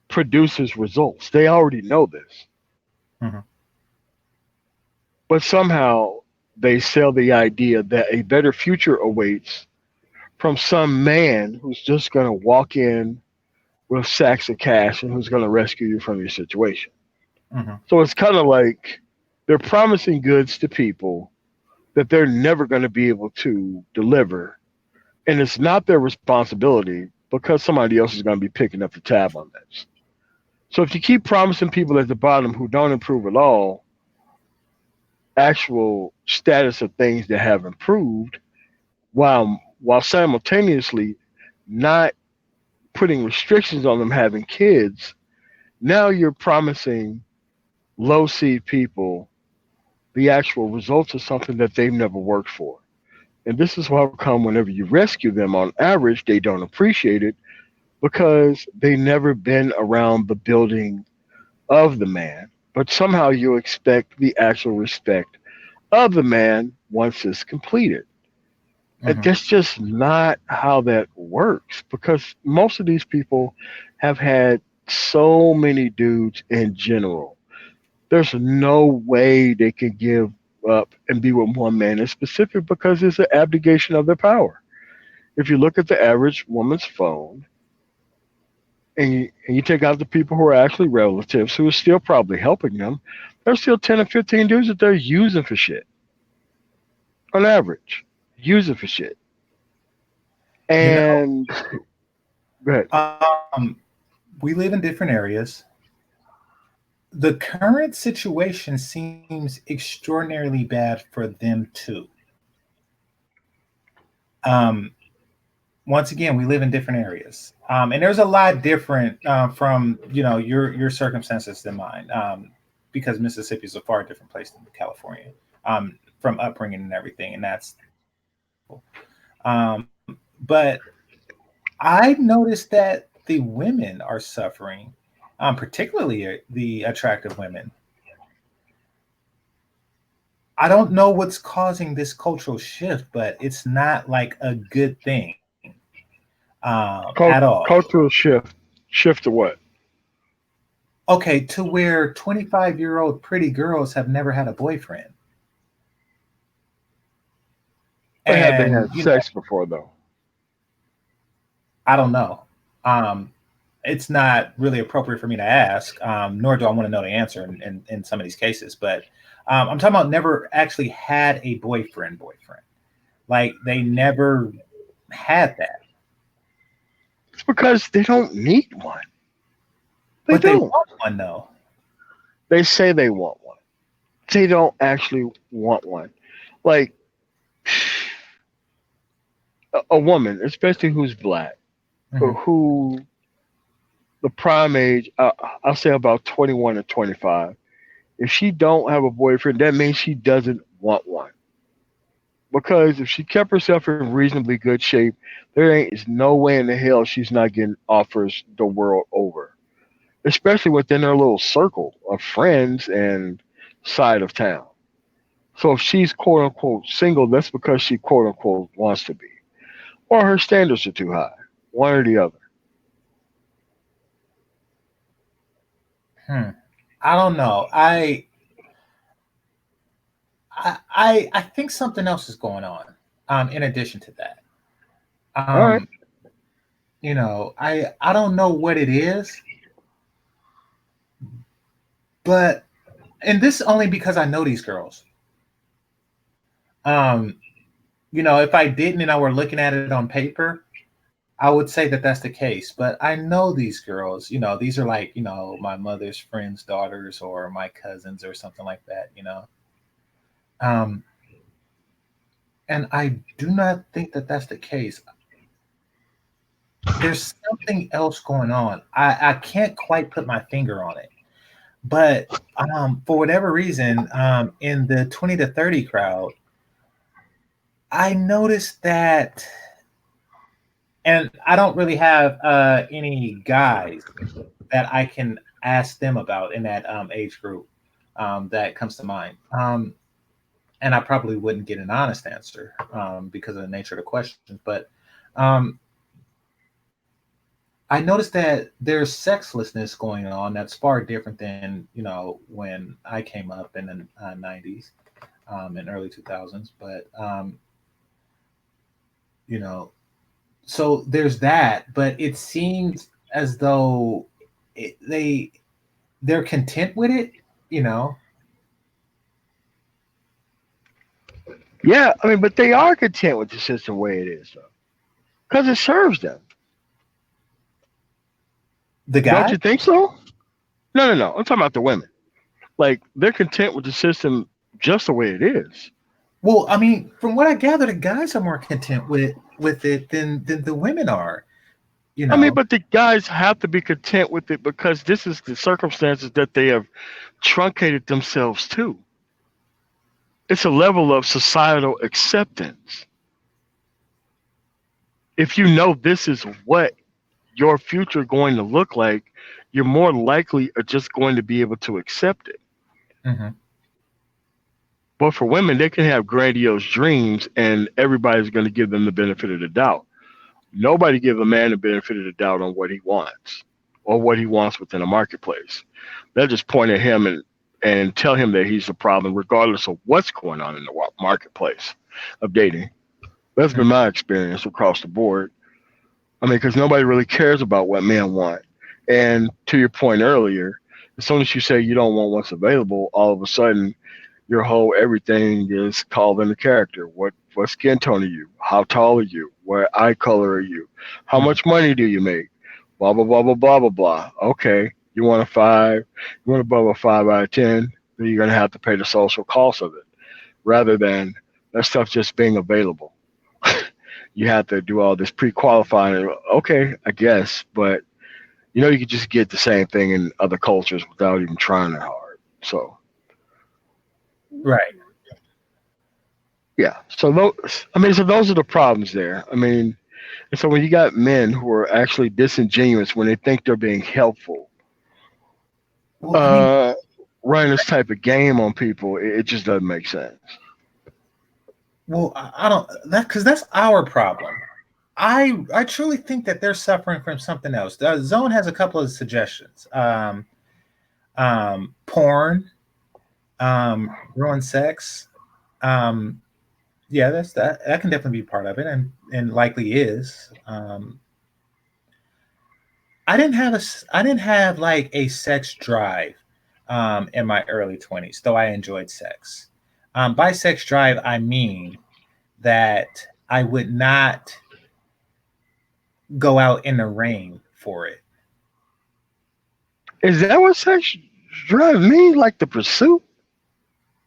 produces results. They already know this. Hmm. but somehow they sell the idea that a better future awaits from some man who's just going to walk in with sacks of cash and who's going to rescue you from your situation. Hmm. So it's kind of like they're promising goods to people that they're never going to be able to deliver. And it's not their responsibility because somebody else is going to be picking up the tab on this. So if you keep promising people at the bottom who don't improve at all actual status of things that have improved, while simultaneously not putting restrictions on them having kids, now you're promising low seed people the actual results of something that they've never worked for. And this is how come whenever you rescue them, on average, they don't appreciate it because they never been around the building of the man. But somehow you expect the actual respect of the man once it's completed. And Hmm. that's just not how that works because most of these people have had so many dudes in general. There's no way they can give up and be with one man in specific because it's an abdication of their power. If you look at the average woman's phone and you take out the people who are actually relatives who are still probably helping them, there's still 10 or 15 dudes that they're using for shit on average. Using for shit. You know, And go ahead. we live in different areas. The current situation seems extraordinarily bad for them too. Um, Once again, we live in different areas, and there's a lot different from your circumstances than mine, because Mississippi is a far different place than California, from upbringing and everything, and that's but I noticed that the women are suffering, particularly the attractive women. I don't know what's causing this cultural shift, but it's not like a good thing at all. Cultural shift. Shift to what? Okay, to where 25-year-old pretty girls have never had a boyfriend. But have they And, had sex before though? I don't know. Um, it's not really appropriate for me to ask, nor do I want to know the answer in some of these cases. But I'm talking about never actually had a boyfriend. Like they never had that, It's because they don't need one. They but they don't. want one though. They say they want one. They don't actually want one. Like a woman, especially who's black, Hmm. who the prime age, I'll say about 21 or 25. If she don't have a boyfriend, that means she doesn't want one. Because if she kept herself in reasonably good shape, there ain't is no way in the hell she's not getting offers the world over, especially within her little circle of friends and side of town. So if she's quote unquote single, that's because she quote unquote wants to be, or her standards are too high, one or the other. Hmm. I don't know. I think something else is going on. In addition to that, All right. um, I don't know what it is, but and this only because I know these girls. Um, if I didn't and I were looking at it on paper, I would say that that's the case. But I know these girls. These are like my mother's friends' daughters or my cousins or something like that. Um, and I do not think that that's the case. There's something else going on. I can't quite put my finger on it, but for whatever reason, in the 20 to 30 crowd, I noticed that, and I don't really have any guys that I can ask them about in that age group that comes to mind. And I probably wouldn't get an honest answer because of the nature of the questions. But um, I noticed that there's sexlessness going on that's far different than when I came up in the 90s. in early 2000s. But you know, so there's that. But it seems as though they're content with it. You know, Yeah, I mean, but they are content with the system the way it is, though, because it serves them. the Don't guy. you think so? No, no, no. I'm talking about the women. Like they're content with the system just the way it is. Well, I mean, from what I gather, the guys are more content with it than the women are. You I mean, know. but the guys have to be content with it because this is the circumstances that they have truncated themselves to. It's a level of societal acceptance. If you know this is what your future going to look like, you're more likely are just going to be able to accept it. Hmm. But for women, they can have grandiose dreams and everybody's going to give them the benefit of the doubt. Nobody give a man the benefit of the doubt on what he wants or what he wants within a marketplace. They'll just point at him and tell him that he's the problem, regardless of what's going on in the marketplace of dating. That's been my experience across the board. I mean, because nobody really cares about what men want. And to your point earlier, as soon as you say you don't want what's available, all of a sudden your whole everything is called into character. What skin tone are you? How tall are you? What eye color are you? How Hmm. much money do you make? Blah blah blah blah blah blah blah. Okay, you want a five? You want above a 5 out of 10? Then you're gonna have to pay the social cost of it, rather than that stuff just being available. You have to do all this pre-qualifying. Okay, I guess, but you could just get the same thing in other cultures without even trying that hard. So Right. yeah, so those are the problems there. I mean, and so when you got men who are actually disingenuous when they think they're being helpful, Well, I mean, uh, running this type of game on people, it just doesn't make sense. well, I don't that because that's our problem. I truly think that they're suffering from something else. The Zone has a couple of suggestions. Porn, ruin sex. Um, yeah, that's that can definitely be part of it, and likely is. I didn't have like a sex drive in my early 20s, though I enjoyed sex. By sex drive, I mean that I would not go out in the rain for it. Is that what sex drive means? Like the pursuit?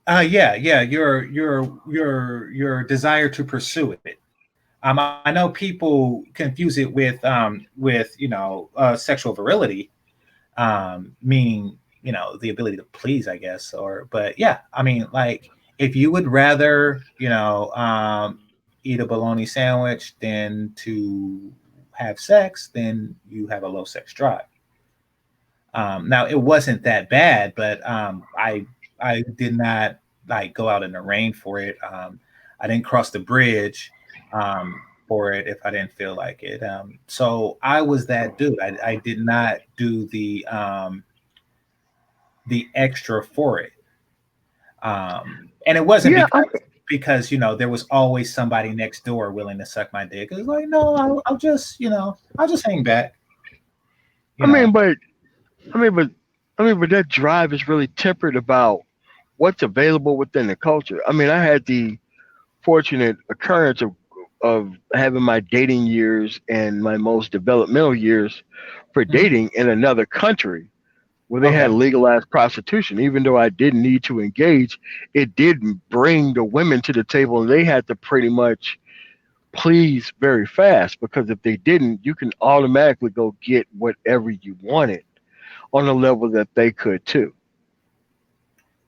Yeah, yeah, your desire to pursue it. I know people confuse it with sexual virility, meaning the ability to please, I guess. Or but yeah, I mean, like if you would rather eat a bologna sandwich than to have sex, then you have a low sex drive. Now it wasn't that bad, but I did not like go out in the rain for it. I didn't cross the bridge for it if I didn't feel like it. So I was that dude. I did not do the extra for it, and it wasn't Yeah, because there was always somebody next door willing to suck my dick. It was like, no, I'll just I'll just hang back. You I know. mean, but I mean, but but that drive is really tempered about what's available within the culture. I mean, I had the fortunate occurrence of having my dating years and my most developmental years for Mhm. dating in another country where they had Okay. legalized prostitution. Even though I didn't need to engage, it did bring the women to the table, and they had to pretty much please very fast because if they didn't, you can automatically go get whatever you wanted on a level that they could too.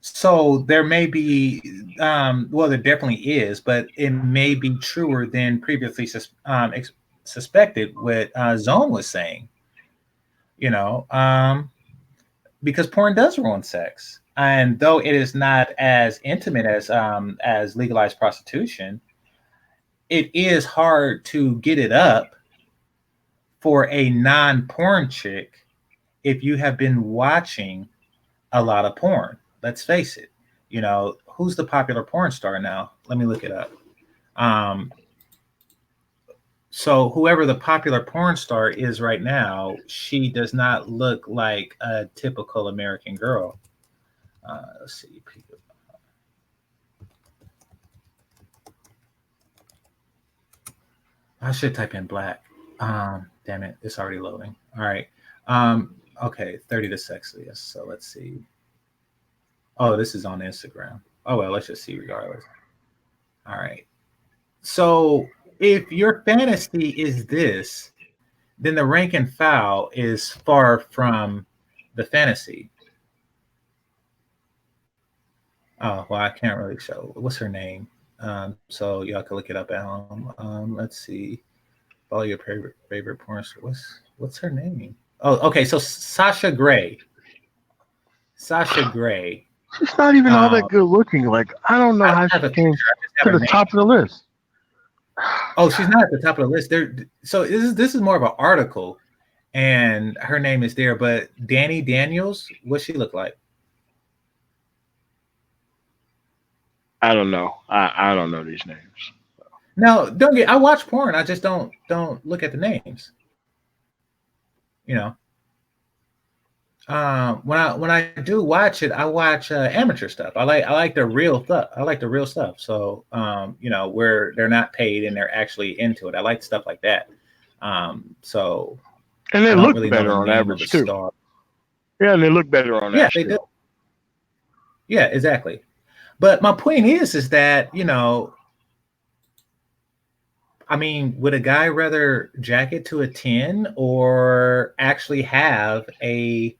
So there may be, well, there definitely is, but it may be truer than previously suspected. What Zone was saying, you know, because porn does ruin sex, and though it is not as intimate as legalized prostitution, it is hard to get it up for a non-porn chick if you have been watching a lot of porn. Let's face it. who's the popular porn star now? Let me look it up. Um, so whoever the popular porn star is right now, she does not look like a typical American girl. Let's see. I should type in black. Damn it, it's already loading. All right. Okay, 30 to sexiest. So let's see. Oh, this is on Instagram. Oh well, let's just see regardless. All right. So if your fantasy is this, then the rank and file is far from the fantasy. Oh well, I can't really show. What's her name? So y'all can look it up at home. Let's see. Follow your favorite porn star. What's her name? Oh, okay. So Sasha Grey. Sasha Grey. She's not even all that Um, good looking. Like, I don't know I don't how have she a came picture. I just to have the her name. top of the list. Oh, she's not at the top of the list. There. So this is more of an article, and her name is there. But Danny Daniels, what she look like? I don't know. I don't know these names. No, don't get. I watch porn. I just don't look at the names. You know. When I do watch it, I watch amateur stuff. I like the real stuff. I like the real stuff. So where they're not paid and they're actually into it. I like stuff like that. So And they I don't look really know the better on name of the average too. star. Yeah, and they look better on Yeah, that they do. still. Yeah, exactly. But my point is that I mean, would a guy rather jack it to a 10 or actually have a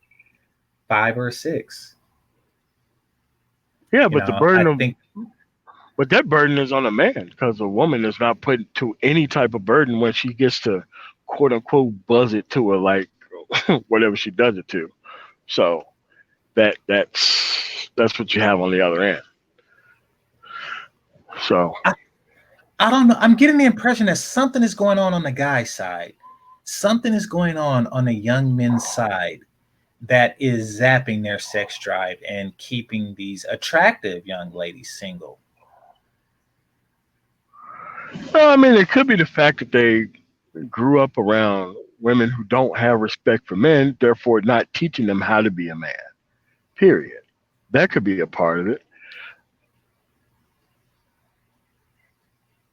5 or 6? Yeah, but the I burden of think but that burden is on a man because a woman is not put to any type of burden when she gets to quote unquote buzz it to her like whatever she does it to. So that's what you have on the other end. So I don't know. I'm getting the impression that something is going on the guy's side. Something is going on the young men's side that is zapping their sex drive and keeping these attractive young ladies single. well, I mean, it could be the fact that they grew up around women who don't have respect for men, therefore not teaching them how to be a man. Period. That could be a part of it.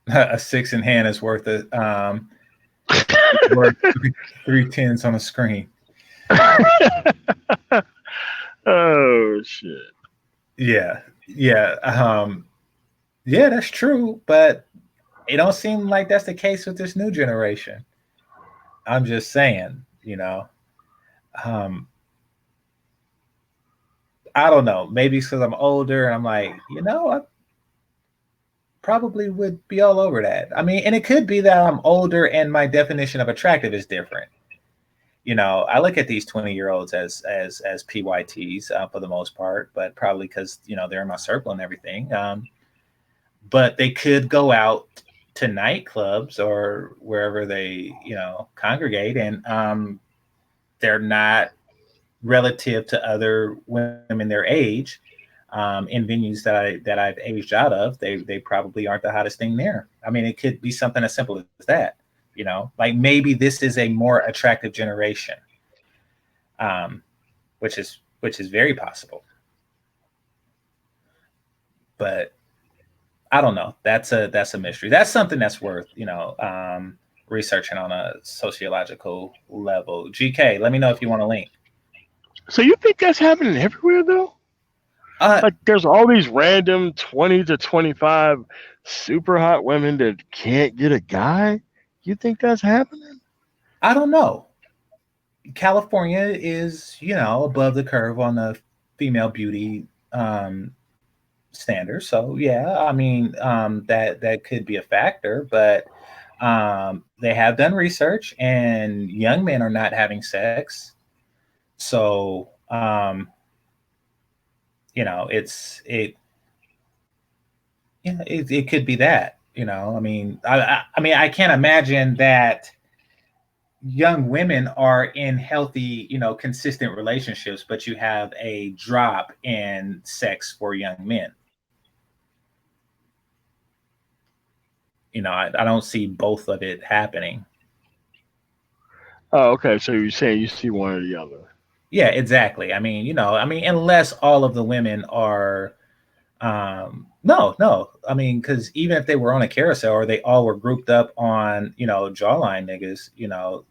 A 6 in hand is worth three tens on a screen. Oh shit. Yeah, yeah, yeah. That's true, but it don't seem like that's the case with this new generation. I'm just saying. Um, I don't know. Maybe because I'm older and I'm like, I probably would be all over that. I mean, and it could be that I'm older and my definition of attractive is different. I look at these 20-year-olds as PYTs for the most part, but probably because they're in my circle and everything. But they could go out to nightclubs or wherever they congregate, and they're not relative to other women their age in venues that I've aged out of. They probably aren't the hottest thing there. I mean, it could be something as simple as that. Like maybe this is a more attractive generation, um, which is very possible. But I don't know. That's a mystery. That's something that's worth researching on a sociological level. GK, let me know if you want to link. So you think that's happening everywhere though? Uh, Like there's all these random 20 to 25 super hot women that can't get a guy? You think that's happening? I don't know. California is above the curve on the female beauty standard. So yeah, I mean that could be a factor, but they have done research, and young men are not having sex. So it could be that. I mean, I mean, I can't imagine that young women are in healthy, consistent relationships, but you have a drop in sex for young men. I don't see both of it happening. Oh, okay. So you're saying you see one or the other. Yeah, exactly. Unless all of the women are, no, no. Because even if they were on a carousel or they all were grouped up on, jawline niggas,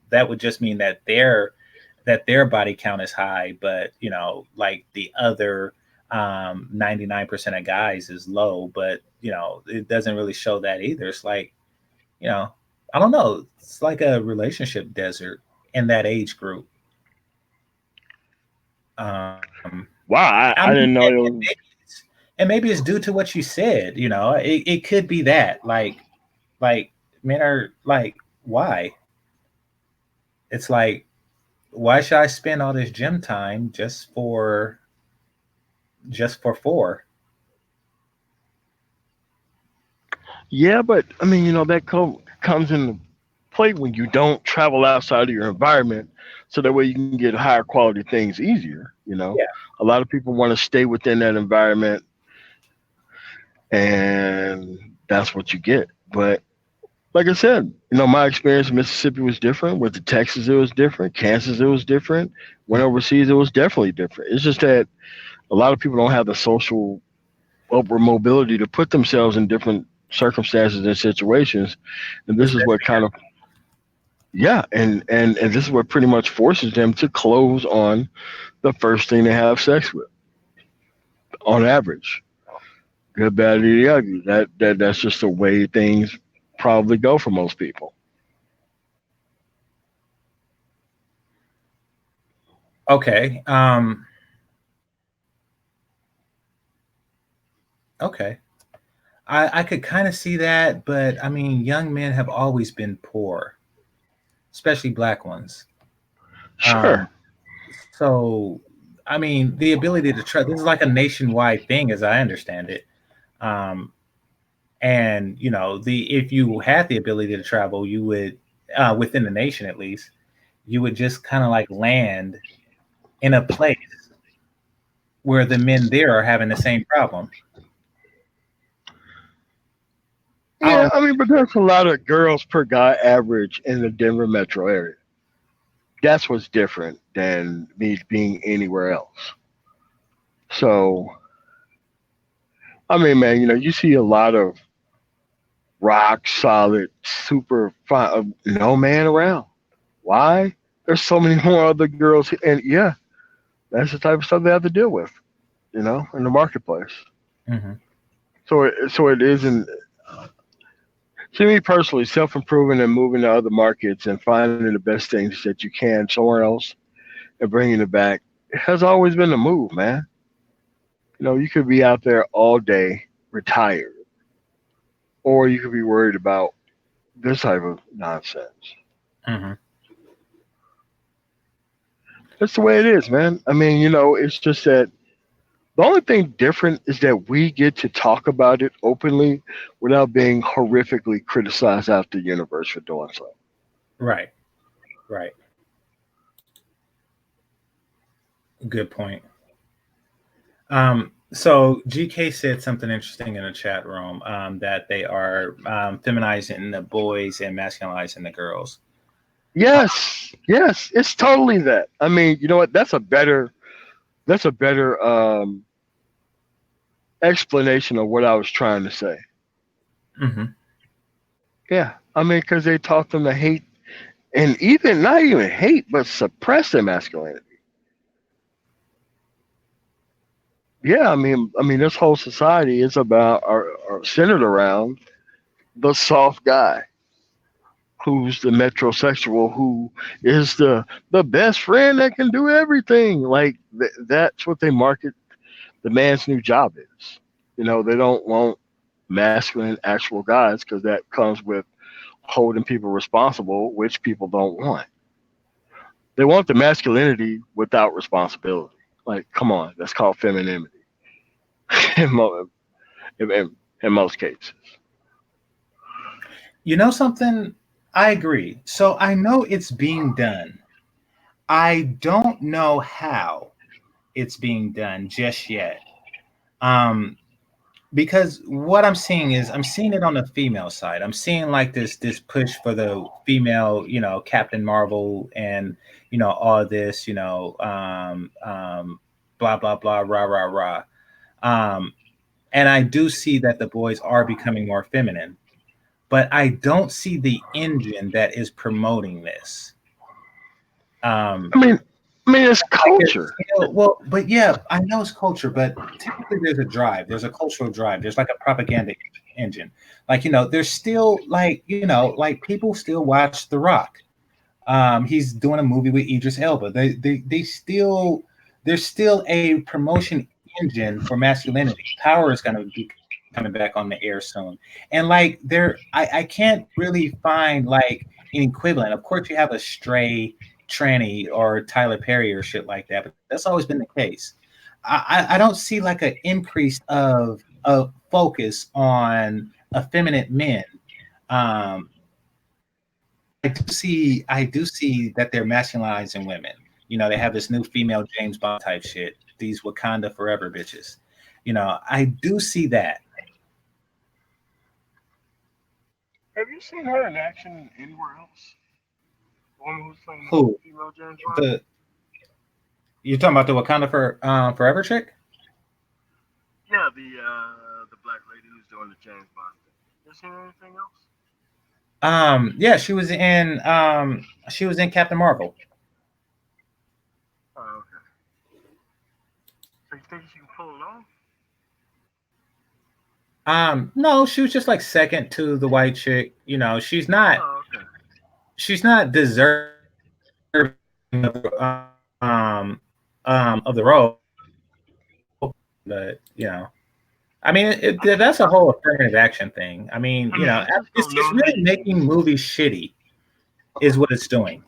that would just mean that their body count is high, but like the other 99% of guys is low, but it doesn't really show that either. It's like, you know, I don't know. It's like a relationship desert in that age group. Um, Wow, I mean, I didn't know it was. and maybe it's due to what you said. It could be that like men are like, why? It's like, why should I spend all this gym time just for four? Yeah, but I mean, that comes into play when you don't travel outside of your environment, so that way you can get higher quality things easier. Yeah, A lot of people want to stay within that environment, and that's what you get. But like I said, my experience in Mississippi was different. With the Texas, it was different. Kansas, it was different. Went overseas, it was definitely different. It's just that a lot of people don't have the social upward mobility to put themselves in different circumstances and situations, and this is what especially kind of, yeah, and this is what pretty much forces them to close on the first thing they have sex with, on average. Good, bad, or the ugly. That's just the way things probably go for most people. now. Okay. Okay. I could kind of see that, but young men have always been poor, especially black ones. Um, Sure. so, the ability to trust, this is like a nationwide thing, as I understand it. Um, and if you had the ability to travel, you would, within the nation at least, you would just kind of like land in a place where the men there are having the same problem. I Yeah, don't. I mean, but there's a lot of girls per guy average in the Denver metro area. That's what's different than me being anywhere else. So, I mean, man, you see a lot of rock solid, super fine, no man around. Why? There's so many more other girls, and yeah, that's the type of stuff they have to deal with, in the marketplace. Mhm. So it isn't. To me personally, self improving and moving to other markets and finding the best things that you can somewhere else and bringing it back has always been the move, man. You could be out there all day retired, or you could be worried about this type of nonsense. Mhm. That's the way it is, man. I mean, it's just that the only thing different is that we get to talk about it openly without being horrifically criticized out the universe for doing so. Right. Right. Good point. So GK said something interesting in the chat room, that they are, feminizing the boys and masculinizing the girls. Yes, yes, it's totally that. I mean, you know what? That's a better explanation of what I was trying to say. Hmm. Yeah, I mean, because they taught them to hate, and even not even hate, but suppress their masculinity. Yeah, I mean, this whole society is about are centered around the soft guy who's the metrosexual who is the best friend that can do everything. Like that's what they market the man's new job is. They don't want masculine actual guys because that comes with holding people responsible, which people don't want. They want the masculinity without responsibility. Like, come on, that's called femininity in, in most cases. You know something? I agree. So I know it's being done. I don't know how it's being done just yet. Um, because what I'm seeing is I'm seeing it on the female side. I'm seeing like this push for the female, Captain Marvel and all this, blah blah blah, rah rah rah. Um, and I do see that the boys are becoming more feminine, but I don't see the engine that is promoting this. Um, I mean, it's like it's culture. well, but yeah, I know it's culture, but typically there's a drive, there's a cultural drive, there's like a propaganda engine. Like, there's still like, like people still watch The Rock. He's doing a movie with Idris Elba. They still there's still a promotion engine for masculinity. Power is going to be coming back on the air soon, and like I can't really find like an equivalent. Of course, you have a stray tranny or Tyler Perry or shit like that, but that's always been the case. I don't see like an increase of focus on effeminate men. I do see that they're masculinizing women. They have this new female James Bond type shit. These Wakanda forever bitches. I do see that. Have you seen her in action anywhere else? The woman who's playing the Who female James Bond? the you talking about the Wakanda forever chick? Yeah, the black lady who's doing the James Bond thing. You seen anything else? Yeah, she was in Captain Marvel. Oh, okay. So you think she can pull it off? No, she was just like second to the white chick. Oh, okay. She's not deserving of the role, but I mean, I mean, that's a whole affirmative action thing. I mean, I just don't it's know how really you can. making movies shitty, is what it's doing.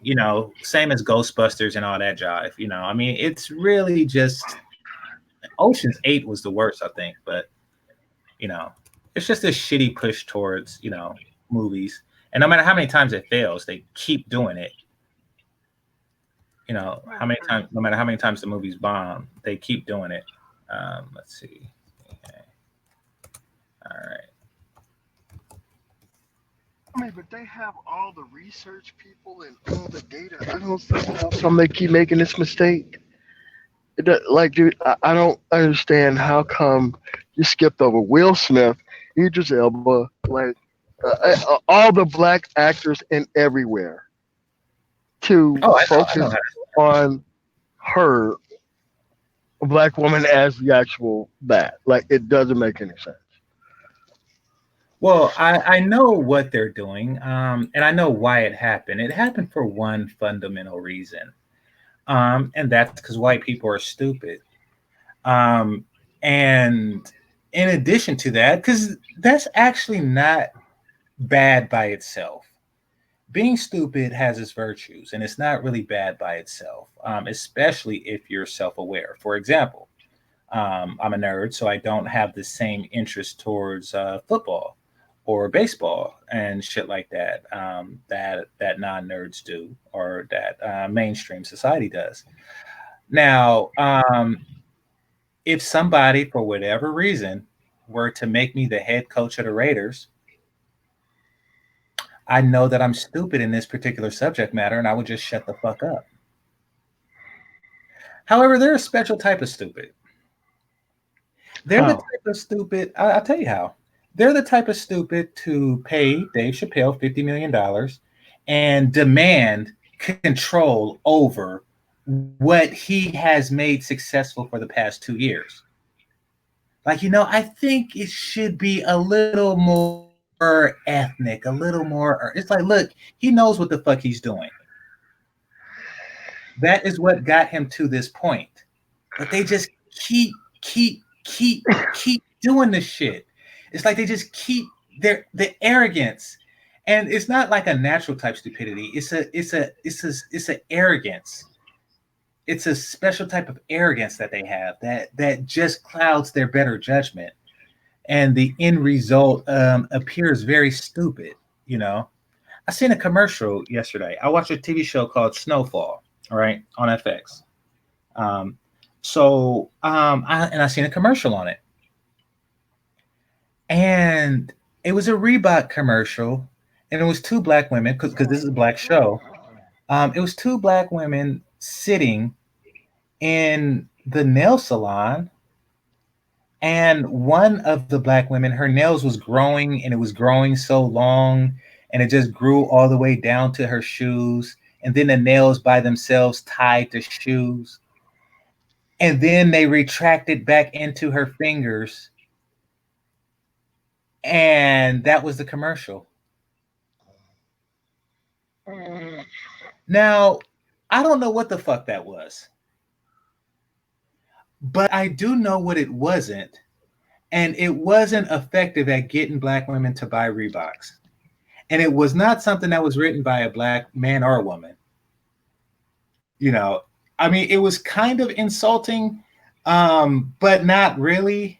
Same as Ghostbusters and all that jive. I mean, it's really just Ocean's 8 was the worst, I think, but you know, it's just a shitty push towards movies, and no matter how many times it fails, they keep doing it. How many times, no matter how many times the movies bomb, they keep doing it. Let's see. Okay. All right. I mean, but they have all the research people and all the data. I don't see how come they keep making this mistake. Like, dude, I don't understand how come you skipped over Will Smith, Idris Elba, like all the black actors and everywhere to Oh, I know focus how. on her, a black woman, as the actual that. Like, it doesn't make any sense. Well, I know what they're doing, and I know why it happened. It happened for one fundamental reason, and that's because white people are stupid. Um, and in addition to that, because that's actually not bad by itself. Being stupid has its virtues, and it's not really bad by itself, especially if you're self-aware. For example, I'm a nerd, so I don't have the same interest towards football or baseball and shit like that, that non-nerds do, or that mainstream society does. Now, if somebody, for whatever reason, were to make me the head coach of the Raiders, I know that I'm stupid in this particular subject matter, and I would just shut the fuck up. However, they're a special type of stupid. They're the How? type of stupid. I'll tell you how. They're the type of stupid to pay Dave Chappelle $50 million and demand control over what he has made successful for the past 2 years. Like, I think it should be a little more ethnic, a little more. It's like, look, he knows what the fuck he's doing. That is what got him to this point. But they just keep doing this shit. It's like they just keep the arrogance, and it's not like a natural type stupidity. It's a arrogance. It's a special type of arrogance that they have that just clouds their better judgment, and the end result appears very stupid. You know, I seen a commercial yesterday. I watched a TV show called Snowfall. All right, on FX. Um, I seen a commercial on it, and it was a Reebok commercial, and it was two black women because this is a black show. It was two black women sitting in the nail salon, and one of the black women, her nails was growing, and it was growing so long, and it just grew all the way down to her shoes, and then the nails by themselves tied to shoes, and then they retracted back into her fingers, and that was the commercial. Now, I don't know what the fuck that was, but I do know what it wasn't. And it wasn't effective at getting black women to buy Reeboks. And it was not something that was written by a black man or a woman. You know, I mean, it was kind of insulting, but not really.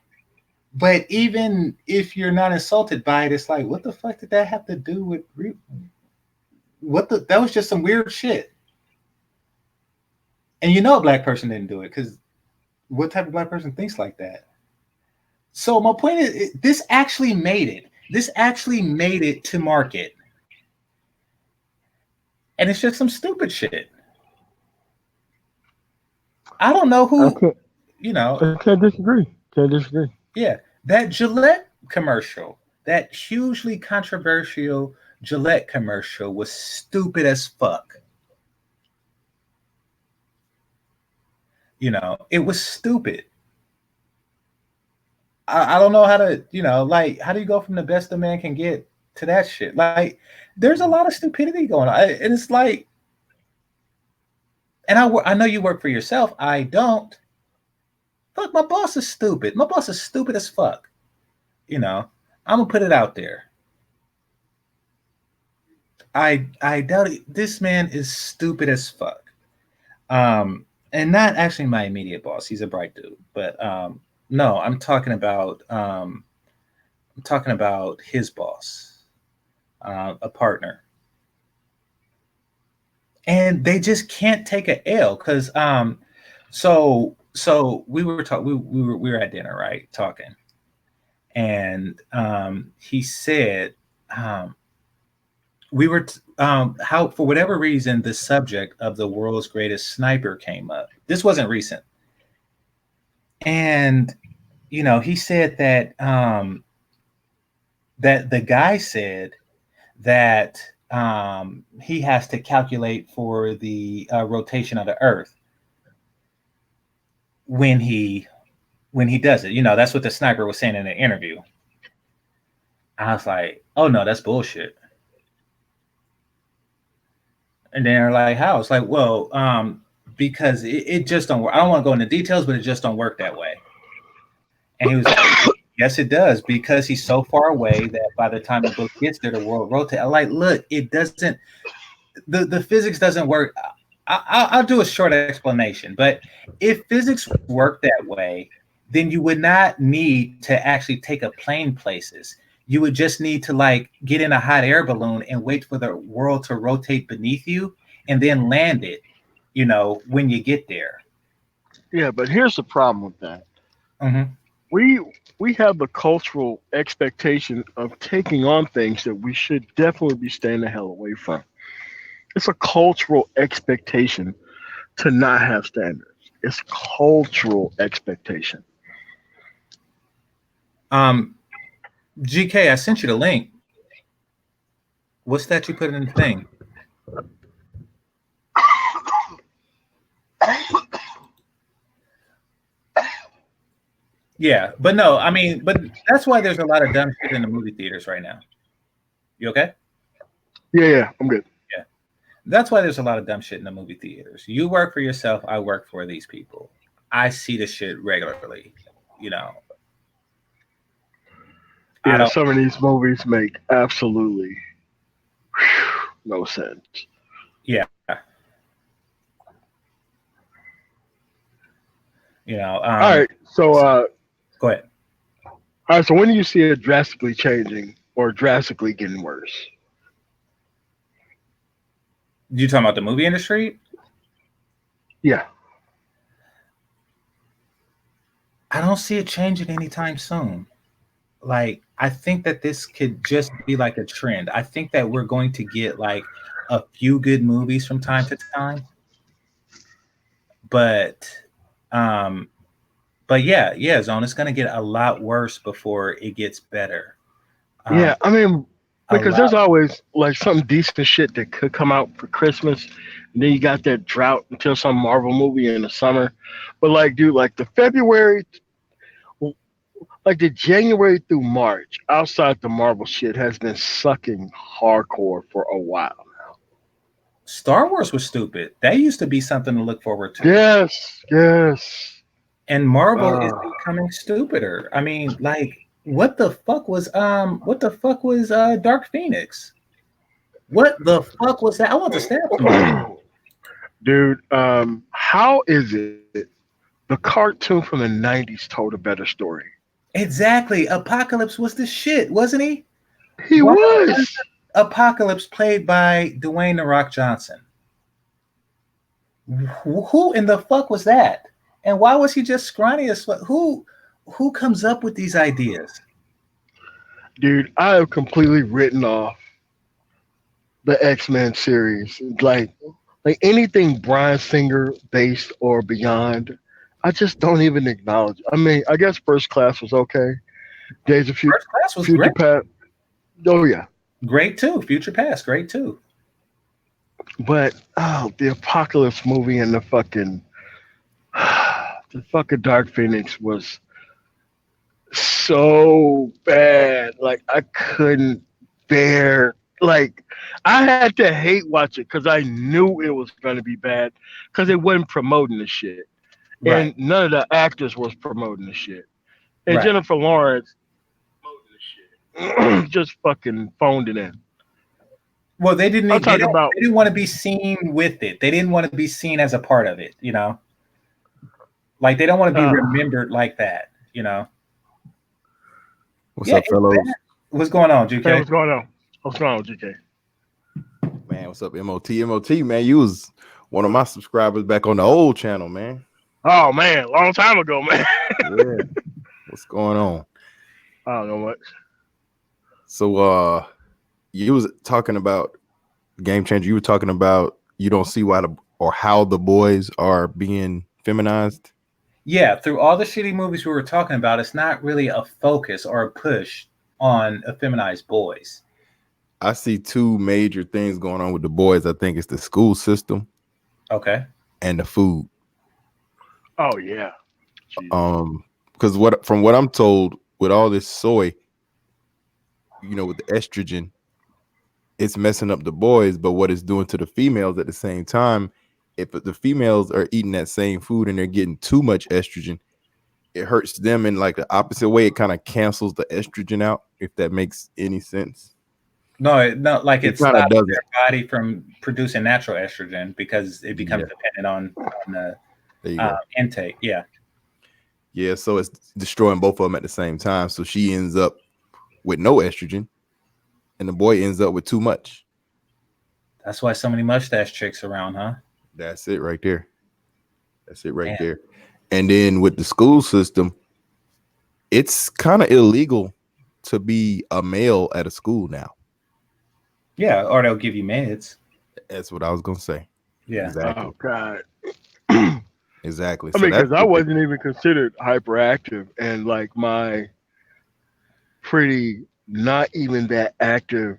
But even if you're not insulted by it, it's like, what the fuck did that have to do with what the? That was just some weird shit. And you know, a black person didn't do it because what type of black person thinks like that? So my point is, this actually made it. This actually made it to market, and it's just some stupid shit. I don't know who, Okay, you know. I can't disagree. Can't disagree. Yeah, that Gillette commercial, that hugely controversial Gillette commercial, was stupid as fuck. You know, it was stupid. I don't know how to, like, how do you go from the best a man can get to that shit? Like, there's a lot of stupidity going on, and it's like, and I know you work for yourself. I don't. Fuck, my boss is stupid. My boss is stupid as fuck. You know, I'm gonna put it out there. I doubt it. This man is stupid as fuck. And not actually my immediate boss. He's a bright dude, but no, I'm talking about his boss, a partner, and they just can't take a L because so we were talking we were at dinner, right, talking, and he said um, we were how for whatever reason the subject of the world's greatest sniper came up. This wasn't recent, and he said that that the guy said that he has to calculate for the rotation of the Earth when he does it. That's what the sniper was saying in the interview. I was like, oh no, that's bullshit. And they're like, how? It's like, well, because it just don't work. I don't want to go into details, but it just don't work that way. And he was like, yes, it does, because he's so far away that by the time the book gets there, the world rotates. I'm like, look, it doesn't. The physics doesn't work. I'll do a short explanation, but if physics worked that way, then you would not need to actually take a plane places. You would just need to like get in a hot air balloon and wait for the world to rotate beneath you and then land it, when you get there. Yeah, but here's the problem with that. Mm-hmm. We we have the cultural expectation of taking on things that we should definitely be staying the hell away from. It's a cultural expectation to not have standards. It's cultural expectation. Um, GK, I sent you the link. What's that you put in the thing? Yeah, but no, I mean, but that's why there's a lot of dumb shit in the movie theaters right now. You okay? Yeah, I'm good. Yeah. That's why there's a lot of dumb shit in the movie theaters. You work for yourself, I work for these people. I see the shit regularly. You know, I Yeah, don't, some of these movies make absolutely no sense. yeah. All right, so Go ahead. all right, so when do you see it drastically changing or drastically getting worse? You talking about the movie industry? Yeah. I don't see it changing anytime soon. Like, I think that this could just be like a trend. I think that we're going to get like a few good movies from time to time, but um, yeah, Zone. It's going to get a lot worse before it gets better. Yeah, I mean, A because lot. there's always like some decent shit that could come out for Christmas. And then you got that drought until some Marvel movie in the summer. But like, dude, like the February, like the January through March, outside the Marvel shit has been sucking hardcore for a while. Star Wars was stupid. That used to be something to look forward to. Yes, yes. And Marvel is Uh, becoming stupider. I mean, like, what the fuck was Dark Phoenix? What the fuck was that? I want to stab somebody. dude, how is it the cartoon from the 90s told a better story? Exactly. Apocalypse was the shit, wasn't he? He Why was. was Apocalypse played by Dwayne the Rock Johnson? Who in the fuck was that? And why was he just scrawny as fuck? Who comes up with these ideas? Dude, I have completely written off the X-Men series. Like anything Brian Singer based or beyond, I just don't even acknowledge. I mean, I guess First Class was okay. Days of First Class was Future great. Past. Oh yeah, Great too. Future Past, great too. but oh, the Apocalypse movie and the fucking Dark Phoenix was so bad. Like I couldn't bear. Like I had to hate watch it because I knew it was gonna be bad because it wasn't promoting the shit, Right, and none of the actors was promoting the shit, and right. Jennifer Lawrence just fucking phoned it in. Well, they didn't. I'm They talking don't. about They didn't want to be seen with it. They didn't want to be seen as a part of it. Like they don't want to be uh, remembered like that. What's Yeah. up, fellows? What's going on, hey, GK? what's going on? What's going on, GK? Man, what's up, MOT, man? You was one of my subscribers back on the old channel, man. Oh man, long time ago, man. Yeah. What's going on? I don't know much. So you was talking about Game Changer. You were talking about you don't see why or how the boys are being feminized. Yeah. Through all the shitty movies we were talking about, it's not really a focus or a push on effeminized boys. I see two major things going on with the boys. I think it's the school system Okay. and the food. Oh yeah. Because from what I'm told, with all this soy, with the estrogen, it's messing up the boys, but what it's doing to the females at the same time, if the females are eating that same food and they're getting too much estrogen, it hurts them in like the opposite way. It kind of cancels the estrogen out, if that makes any sense. No, like It it kind of stops doesn't. their body from producing natural estrogen because it becomes dependent on the There you go. intake. Yeah. Yeah, so it's destroying both of them at the same time. So she ends up with no estrogen, and the boy ends up with too much. That's why so many mustache chicks around, huh? That's it right there. That's it right Damn. there. And then with the school system, it's kind of illegal to be a male at a school now. Yeah, or they'll give you meds. That's what I was gonna say. Yeah. Exactly. Oh god. Exactly. I So mean, that's because I wasn't even considered hyperactive, and like my pretty not even that active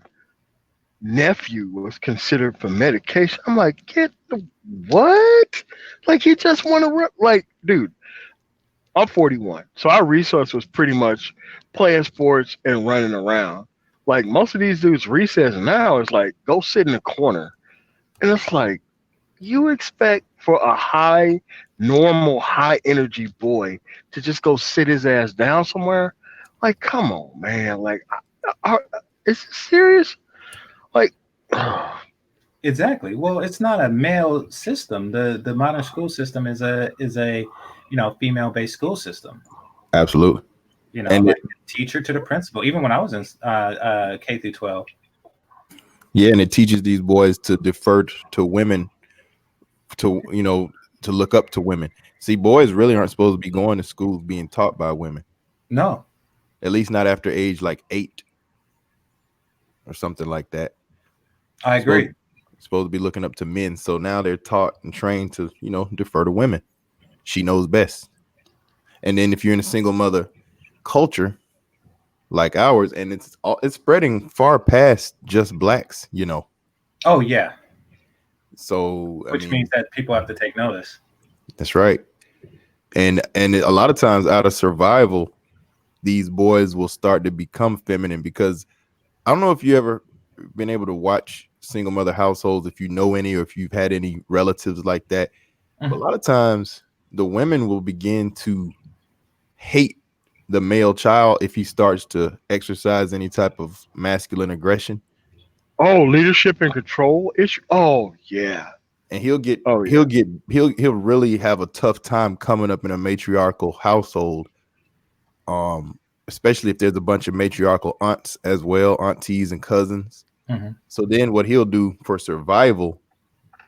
nephew was considered for medication. I'm like, get the what? Like he just want to like, dude. I'm 41, so our resource was pretty much playing sports and running around. Like most of these dudes' recess now is like go sit in the corner, and it's like you expect for a normal, high energy boy to just go sit his ass down somewhere? Like, come on, man. Like, is this serious? Like, Exactly. Well, it's not a male system. The modern school system is a female based school system. absolutely. And Like teacher to the principal. Even when I was in K through 12. yeah, and it teaches these boys to defer to women, to to look up to women. See, boys really aren't supposed to be going to school being taught by women. No, at least not after age like 8 or something like that. I agree. Supposed to be looking up to men. So now they're taught and trained to, defer to women. She knows best. And then if you're in a single mother culture like ours, and it's spreading far past just blacks, Oh yeah, So which means that people have to take notice. That's right. And a lot of times out of survival, these boys will start to become feminine, because I don't know if you ever been able to watch single mother households, if you know any, or if you've had any relatives like that. But a lot of times the women will begin to hate the male child if he starts to exercise any type of masculine aggression. Oh, leadership and control issue. Oh yeah. And he'll really have a tough time coming up in a matriarchal household. Especially if there's a bunch of matriarchal aunts as well, aunties and cousins. So then what he'll do for survival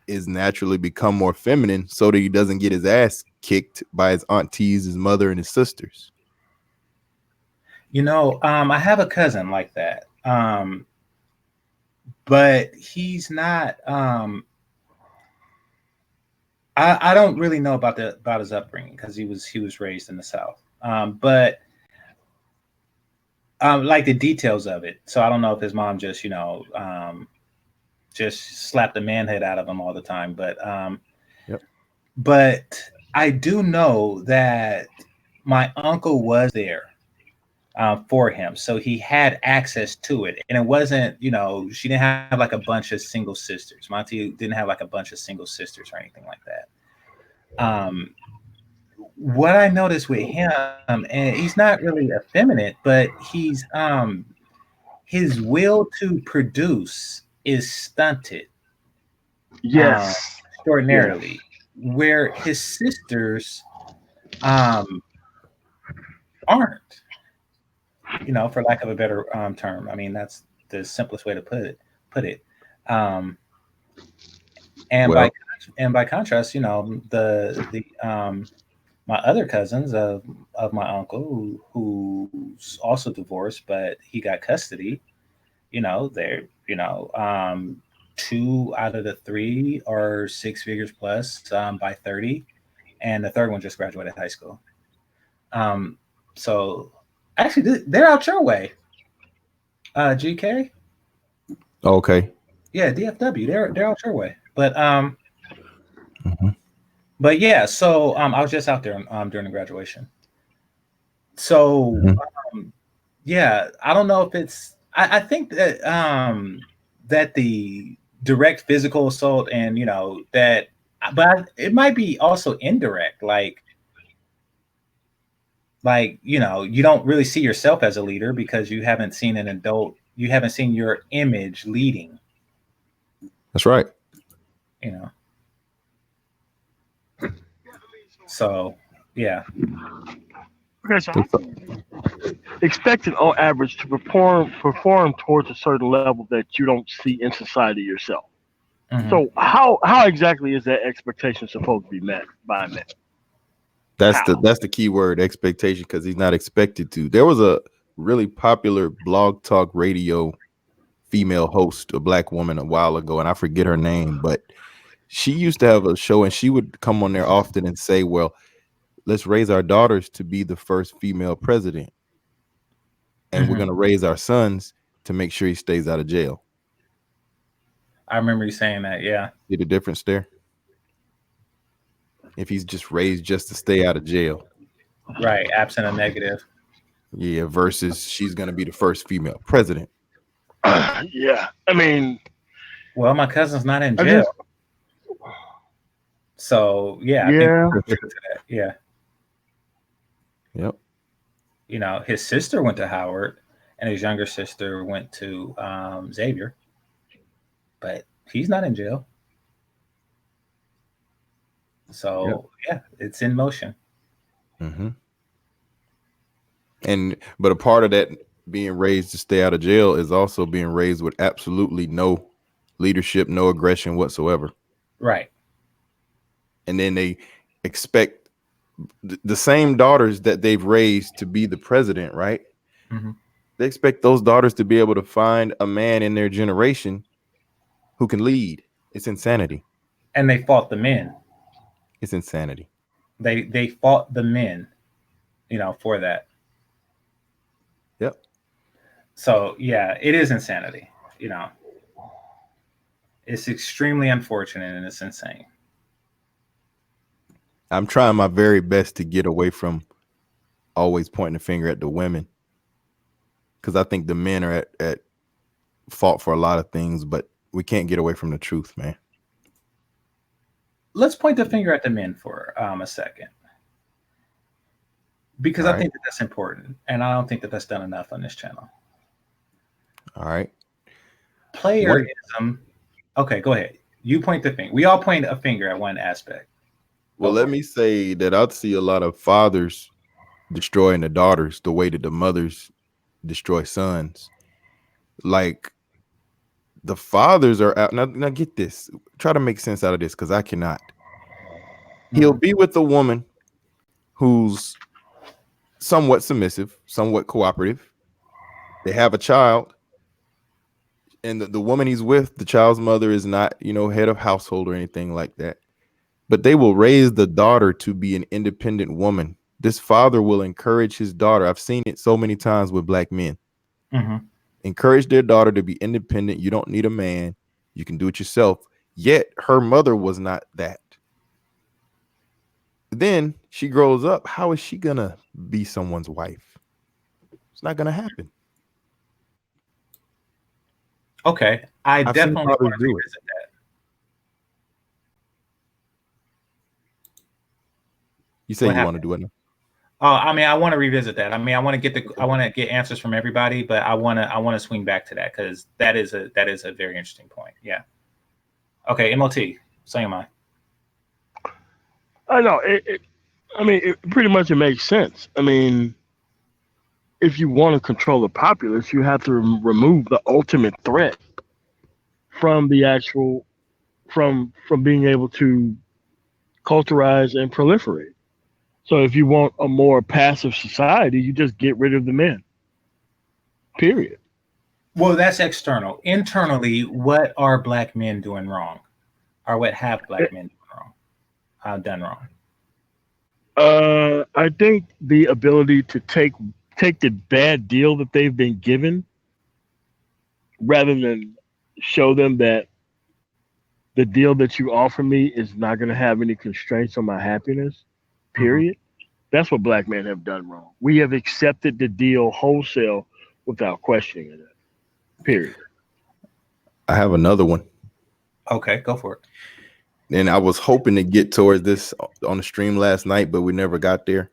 is naturally become more feminine so that he doesn't get his ass kicked by his aunties, his mother, and his sisters. I have a cousin like that. But he's not I don't really know about his upbringing, because he was raised in the South. But like the details of it. So I don't know if his mom just, just slapped the manhood out of him all the time. But but I do know that my uncle was there for him, so he had access to it, and it wasn't, she didn't have like a bunch of single sisters. Monty didn't have like a bunch of single sisters or anything like that. What I noticed with him, and he's not really effeminate, but he's his will to produce is stunted. Yes. Extraordinarily. Where his sisters aren't, for lack of a better term. I mean, that's the simplest way to put it. And by contrast, the my other cousins of my uncle, who's also divorced, but he got custody. They're 2 out of the 3 are 6 figures plus by 30, and the third one just graduated high school. So actually, they're out your way. GK. Okay. Yeah, DFW. They're out your way, but But yeah, so I was just out there during the graduation. So yeah, I don't know if it's. I think that that the direct physical assault, and that, but it might be also indirect, like you don't really see yourself as a leader because you haven't seen an adult. You haven't seen your image leading. That's right. So yeah. Okay, so expected on average to perform towards a certain level that you don't see in society yourself. So how exactly is that expectation supposed to be met by men? That's the key word, expectation, because he's not expected to. There was a really popular blog talk radio female host, a black woman, a while ago, and I forget her name, but she used to have a show, and she would come on there often and say, well, let's raise our daughters to be the first female president, and we're going to raise our sons to make sure he stays out of jail. I remember you saying that. Yeah. See the difference there? If he's just raised just to stay out of jail. Right. Absent a negative. Yeah. Versus she's going to be the first female president. Yeah. I mean. Well, my cousin's not in jail. So, yeah. Yeah. I think that. Yeah. Yep. His sister went to Howard, and his younger sister went to Xavier. But he's not in jail. So yeah, it's in motion. But a part of that being raised to stay out of jail is also being raised with absolutely no leadership, no aggression whatsoever. Right. And then they expect the same daughters that they've raised to be the president, right? They expect those daughters to be able to find a man in their generation who can lead. It's insanity. And they fought the men. It's insanity. They fought the men, for that. Yep. So yeah, it is insanity. It's extremely unfortunate and it's insane. I'm trying my very best to get away from always pointing the finger at the women, because I think the men are at fault for a lot of things, but we can't get away from the truth, man. Let's point the finger at the men for a second, because I think that's important, and I don't think that that's done enough on this channel. All right. Playerism. Okay, go ahead. You point the finger. We all point a finger at one aspect. Well, let me say that I see a lot of fathers destroying the daughters the way that the mothers destroy sons. Like, the fathers are out. Now get this. Try to make sense out of this, because I cannot. He'll be with a woman who's somewhat submissive, somewhat cooperative. They have a child. And the woman he's with, the child's mother, is not, head of household or anything like that. But they will raise the daughter to be an independent woman. This father will encourage his daughter. I've seen it so many times with black men. Encourage their daughter to be independent. You don't need a man. You can do it yourself. Yet her mother was not that. Then she grows up. How is she going to be someone's wife? It's not going to happen. Okay, I've definitely want to revisit that. You say you want to do it now? Oh, I mean, I want to revisit that. I mean, I want to get answers from everybody, but I want to swing back to that, because that is a very interesting point. Yeah. Okay, MOT, say your mind. I know it pretty much it makes sense. I mean, if you want to control the populace, you have to remove the ultimate threat from the actual from being able to culturize and proliferate. So if you want a more passive society, you just get rid of the men. Period. Well, that's external. Internally, what are black men doing wrong? Or what have black men done wrong? I think the ability to take the bad deal that they've been given, rather than show them that the deal that you offer me is not going to have any constraints on my happiness, period. That's what black men have done wrong. We have accepted the deal wholesale without questioning it, period. I have another one. Okay, go for it. And I was hoping to get towards this on the stream last night, but we never got there.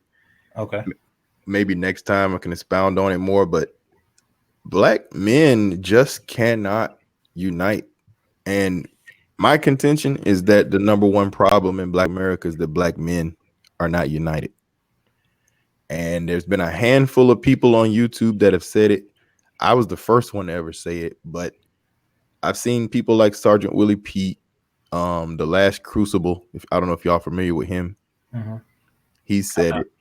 Okay. Maybe next time I can expound on it more, but black men just cannot unite. And my contention is that the number one problem in Black America is that black men are not united. And there's been a handful of people on YouTube that have said it. I was the first one to ever say it, but I've seen people like Sergeant Willie Pete, The Last Crucible. I don't know if y'all familiar with him. He said it.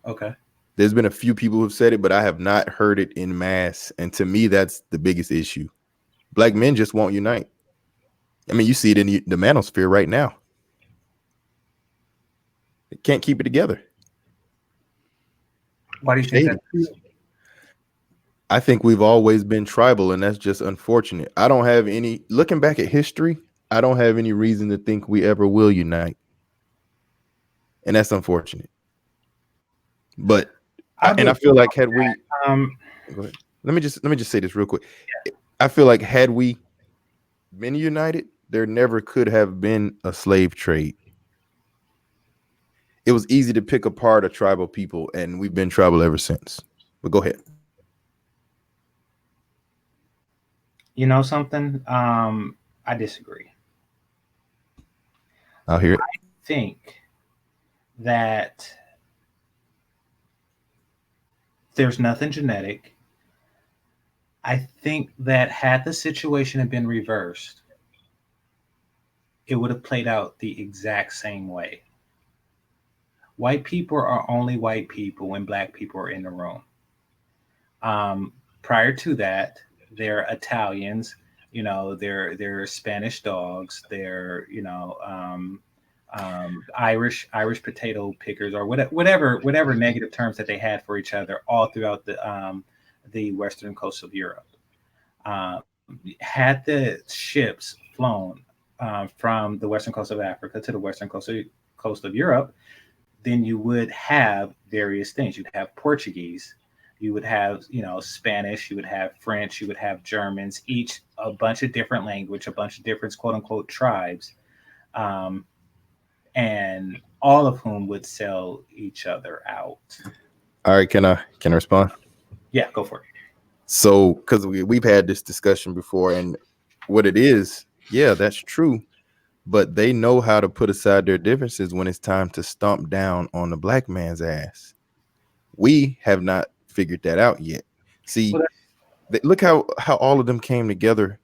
Okay. There's been a few people who've said it, but I have not heard it in mass. And to me, that's the biggest issue. Black men just won't unite. I mean, you see it in the manosphere right now. They can't keep it together. Why do you think that is? I think we've always been tribal, and that's just unfortunate. I don't have any, looking back at history, I don't have any reason to think we ever will unite. And that's unfortunate. But I feel like had we go ahead. Let me just say this real quick. Yeah. I feel like had we been united, there never could have been a slave trade. It was easy to pick apart a tribal people, and we've been tribal ever since. But go ahead. You know something? I disagree. I'll hear it. I think that there's nothing genetic. I think that had the situation have been reversed, it would have played out the exact same way. White people are only white people when black people are in the room. Prior to that, they're Italians. They're Spanish dogs. They're Irish potato pickers, or whatever negative terms that they had for each other all throughout the western coast of Europe. Had the ships flown from the western coast of Africa to the western coast of Europe, then you would have various things. You'd have Portuguese, you would have Spanish, you would have French, you would have Germans, each a bunch of different language, a bunch of different quote unquote tribes, um, and all of whom would sell each other out. All right, can I respond? Yeah, go for it. So, because we've had this discussion before, and what it is, yeah, that's true. But they know how to put aside their differences when it's time to stomp down on the black man's ass. We have not figured that out yet. See, Well, look how all of them came together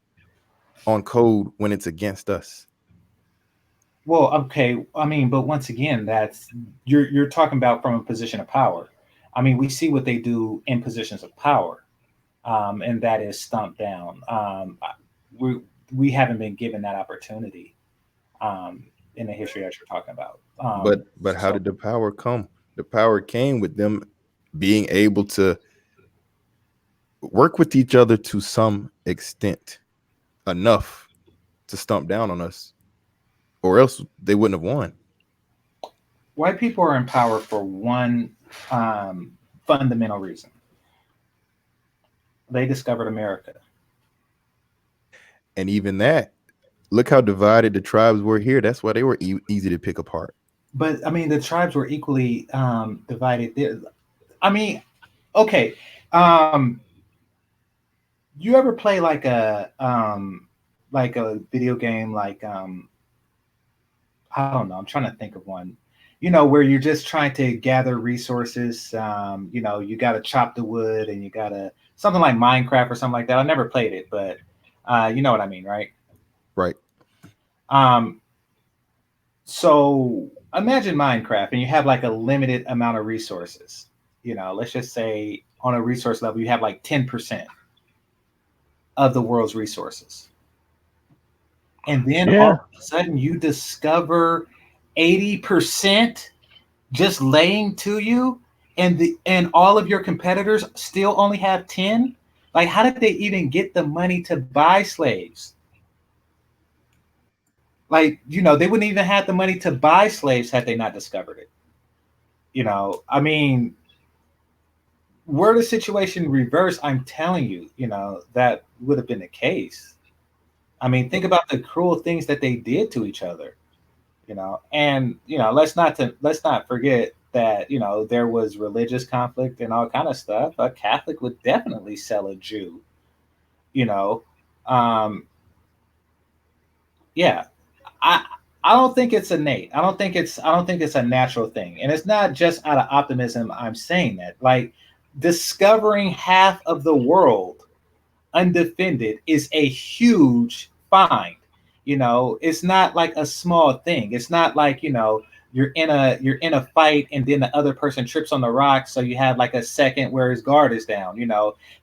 on code when it's against us. Well, okay. I mean, but once again, that's you're talking about from a position of power. I mean, we see what they do in positions of power, and that is stomp down. We we haven't been given that opportunity in the history that you're talking about. But how So did the power come? The power came with them being able to work with each other to some extent, enough to stomp down on us, or else they wouldn't have won. white people are in power for one um, fundamental reason: they discovered America. And even that, look how divided the tribes were here. That's why they were easy to pick apart. But I mean, the tribes were equally divided. I mean, okay. Um, you ever play like a video game I don't know, I'm trying to think of one. Where you're just trying to gather resources. You got to chop the wood, and you got to something like Minecraft or something like that. I never played it, but you know what I mean, right? Right. Um, so imagine Minecraft, and you have like a limited amount of resources. Let's just say on a resource level, you have like 10% of the world's resources. And then all Yeah. of a sudden you discover 80% just laying to you, and all of your competitors still only have 10. Like, how did they even get the money to buy slaves? Like, they wouldn't even have the money to buy slaves had they not discovered it. I mean, were the situation reversed, I'm telling you, that would have been the case. I mean, think about the cruel things that they did to each other. And let's not forget that there was religious conflict and all kind of stuff. A Catholic would definitely sell a Jew. You know, um, yeah. I I don't think it's innate. I don't think it's a natural thing, and it's not just out of optimism. I'm saying that, like, discovering half of the world undefended is a huge find. It's not like a small thing. It's not like, you're in a fight, and then the other person trips on the rock, so you have like a second where his guard is down.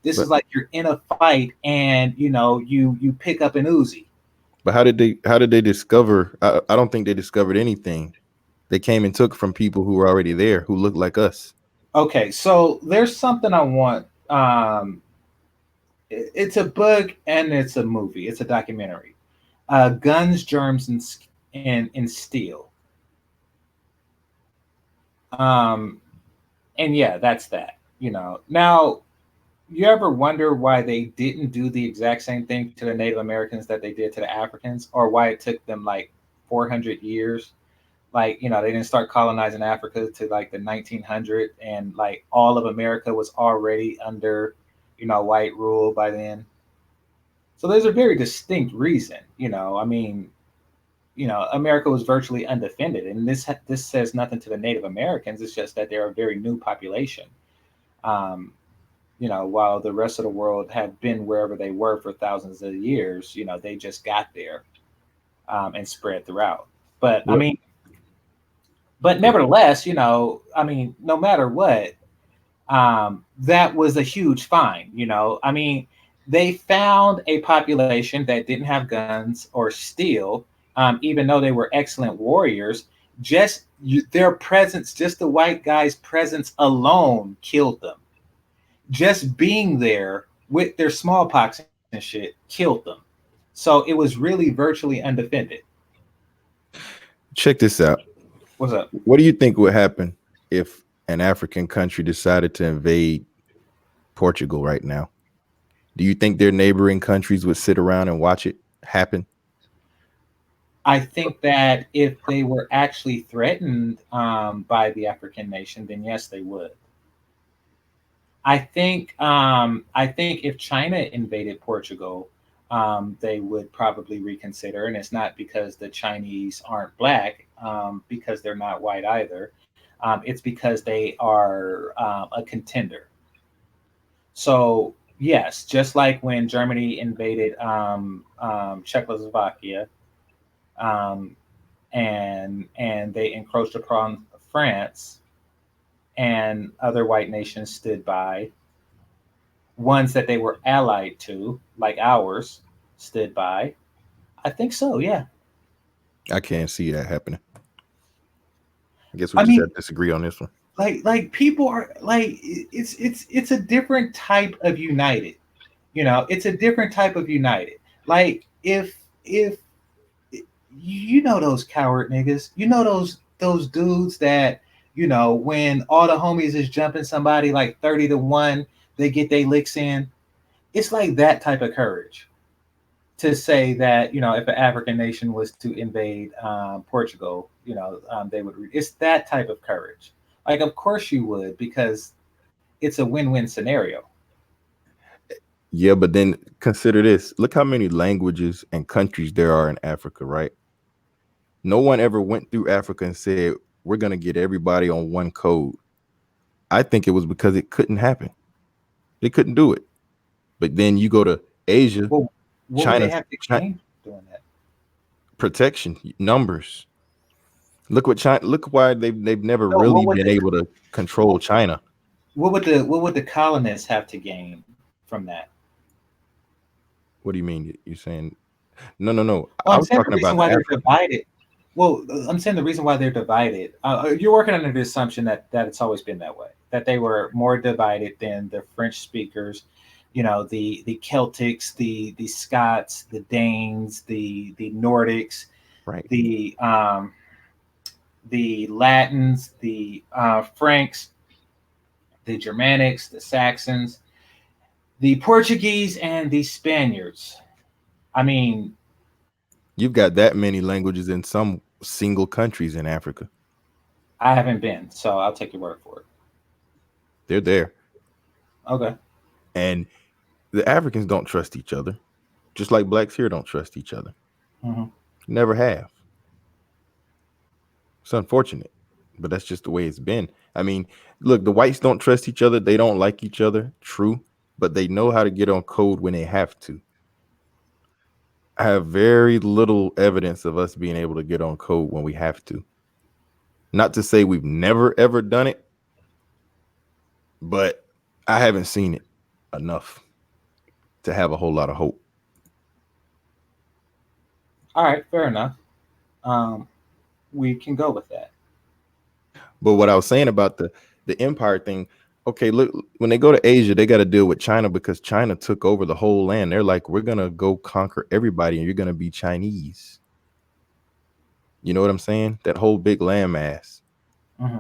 This is But like you're in a fight, and you pick up an Uzi. but how did they discover? I don't think they discovered anything. They came and took from people who were already there who looked like us. Okay, so there's something I want. It's a book and it's a movie. It's a documentary. Guns, Germs, and Steel. Um, and yeah, that's that. Now, you ever wonder why they didn't do the exact same thing to the Native Americans that they did to the Africans, or why it took them like 400 years? Like, they didn't start colonizing Africa to like the 1900, and like all of America was already under, white rule by then. So there's a very distinct reason. I mean, America was virtually undefended, and this says nothing to the Native Americans. It's just that they're a very new population. Um, while the rest of the world had been wherever they were for thousands of years, they just got there and spread throughout. But I Well, mean, but nevertheless, I mean, no matter what, That was a huge find. I mean, they found a population that didn't have guns or steel, even though they were excellent warriors. Their presence, just the white guy's presence alone, killed them. Just being there with their smallpox and shit killed them. So it was really virtually undefended. Check this out. What's up? What do you think would happen if an African country decided to invade Portugal right now? Do you think their neighboring countries would sit around and watch it happen? I think that if they were actually threatened by the African nation, then yes, they would. I think if China invaded Portugal, they would probably reconsider, and it's not because the Chinese aren't black, because they're not white either. It's because they are a contender. So yes, just like when Germany invaded Czechoslovakia, um, and they encroached upon France, and other white nations stood by. Ones that they were allied to, like ours, stood by. I think so. Yeah. I can't see that happening. I guess we I just mean, have to disagree on this one. like people are like it's a different type of united. It's a different type of united. Like if those coward niggas, those dudes that when all the homies is jumping somebody like 30 to 1, they get their licks in. It's like that type of courage to say that if an African nation was to invade Portugal, they would. It's that type of courage. Like, of course you would, because it's a win-win scenario. Yeah, but then consider this. Look how many languages and countries there are in Africa, right? No one ever went through Africa and said, we're going to get everybody on one code. I think it was because it couldn't happen. They couldn't do it. But then you go to Asia, Well, what would they China, have to China gain doing that? protection, numbers. Look what China. Look why they've never No, really been able to control China. what would the colonists have to gain from that? What do you mean? You're saying no, no, no. Well, I I'm was saying the talking reason about why the they're African. divided. Well, I'm saying the reason why they're divided. You're working under the assumption that it's always been that way. That they were more divided than the French speakers, the Celtics, the Scots, the Danes, the Nordics, Right. the Latins, the Franks, the Germanics, the Saxons, the Portuguese, and the Spaniards. I mean, You've got that many languages in some single countries in Africa. I haven't been, so I'll take your word for it. They're there. Okay. And the Africans don't trust each other, just like blacks here don't trust each other. Hmm. Never have. It's unfortunate, but that's just the way it's been. I mean, look, the whites don't trust each other. They don't like each other. True. But they know how to get on code when they have to. I have very little evidence of us being able to get on code when we have to. Not to say we've never ever done it, but I haven't seen it enough to have a whole lot of hope. All right, fair enough. Um, we can go with that. But what I was saying about the empire thing, okay, look, when they go to Asia, they got to deal with China because China took over the whole land. They're like, we're gonna go conquer everybody, and you're gonna be Chinese. You know what I'm saying? That whole big landmass. Hmm.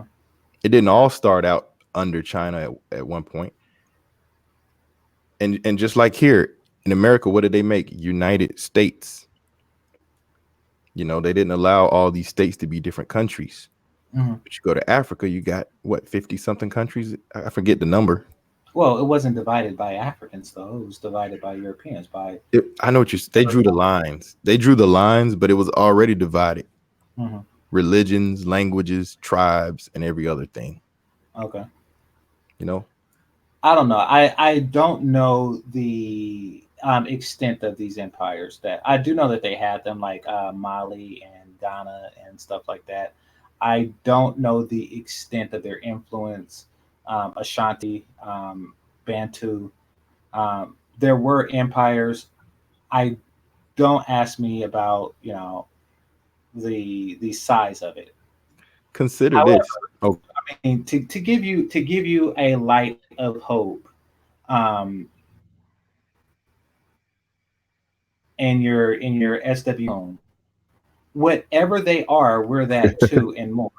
It didn't all start out under China at one point. And just like here in America, what did they make? United States. They didn't allow all these states to be different countries. Hmm. But you go to Africa, you got what, 50 something countries? I forget the number. Well, it wasn't divided by Africans though; it was divided by Europeans. By I know what they drew the lines. They drew the lines, but it was already divided. hmm. Religions, languages, tribes, and every other thing. Okay. You know, I don't know. I don't know the extent of these empires. That I do know that they had them, like Mali and Ghana and stuff like that. I don't know the extent of their influence Ashanti, Bantu. There were empires. I don't ask me about the size of it. Consider However, this. Oh, I mean, to give you a light of hope, um, in your SW zone, whatever they are, we're that too and more.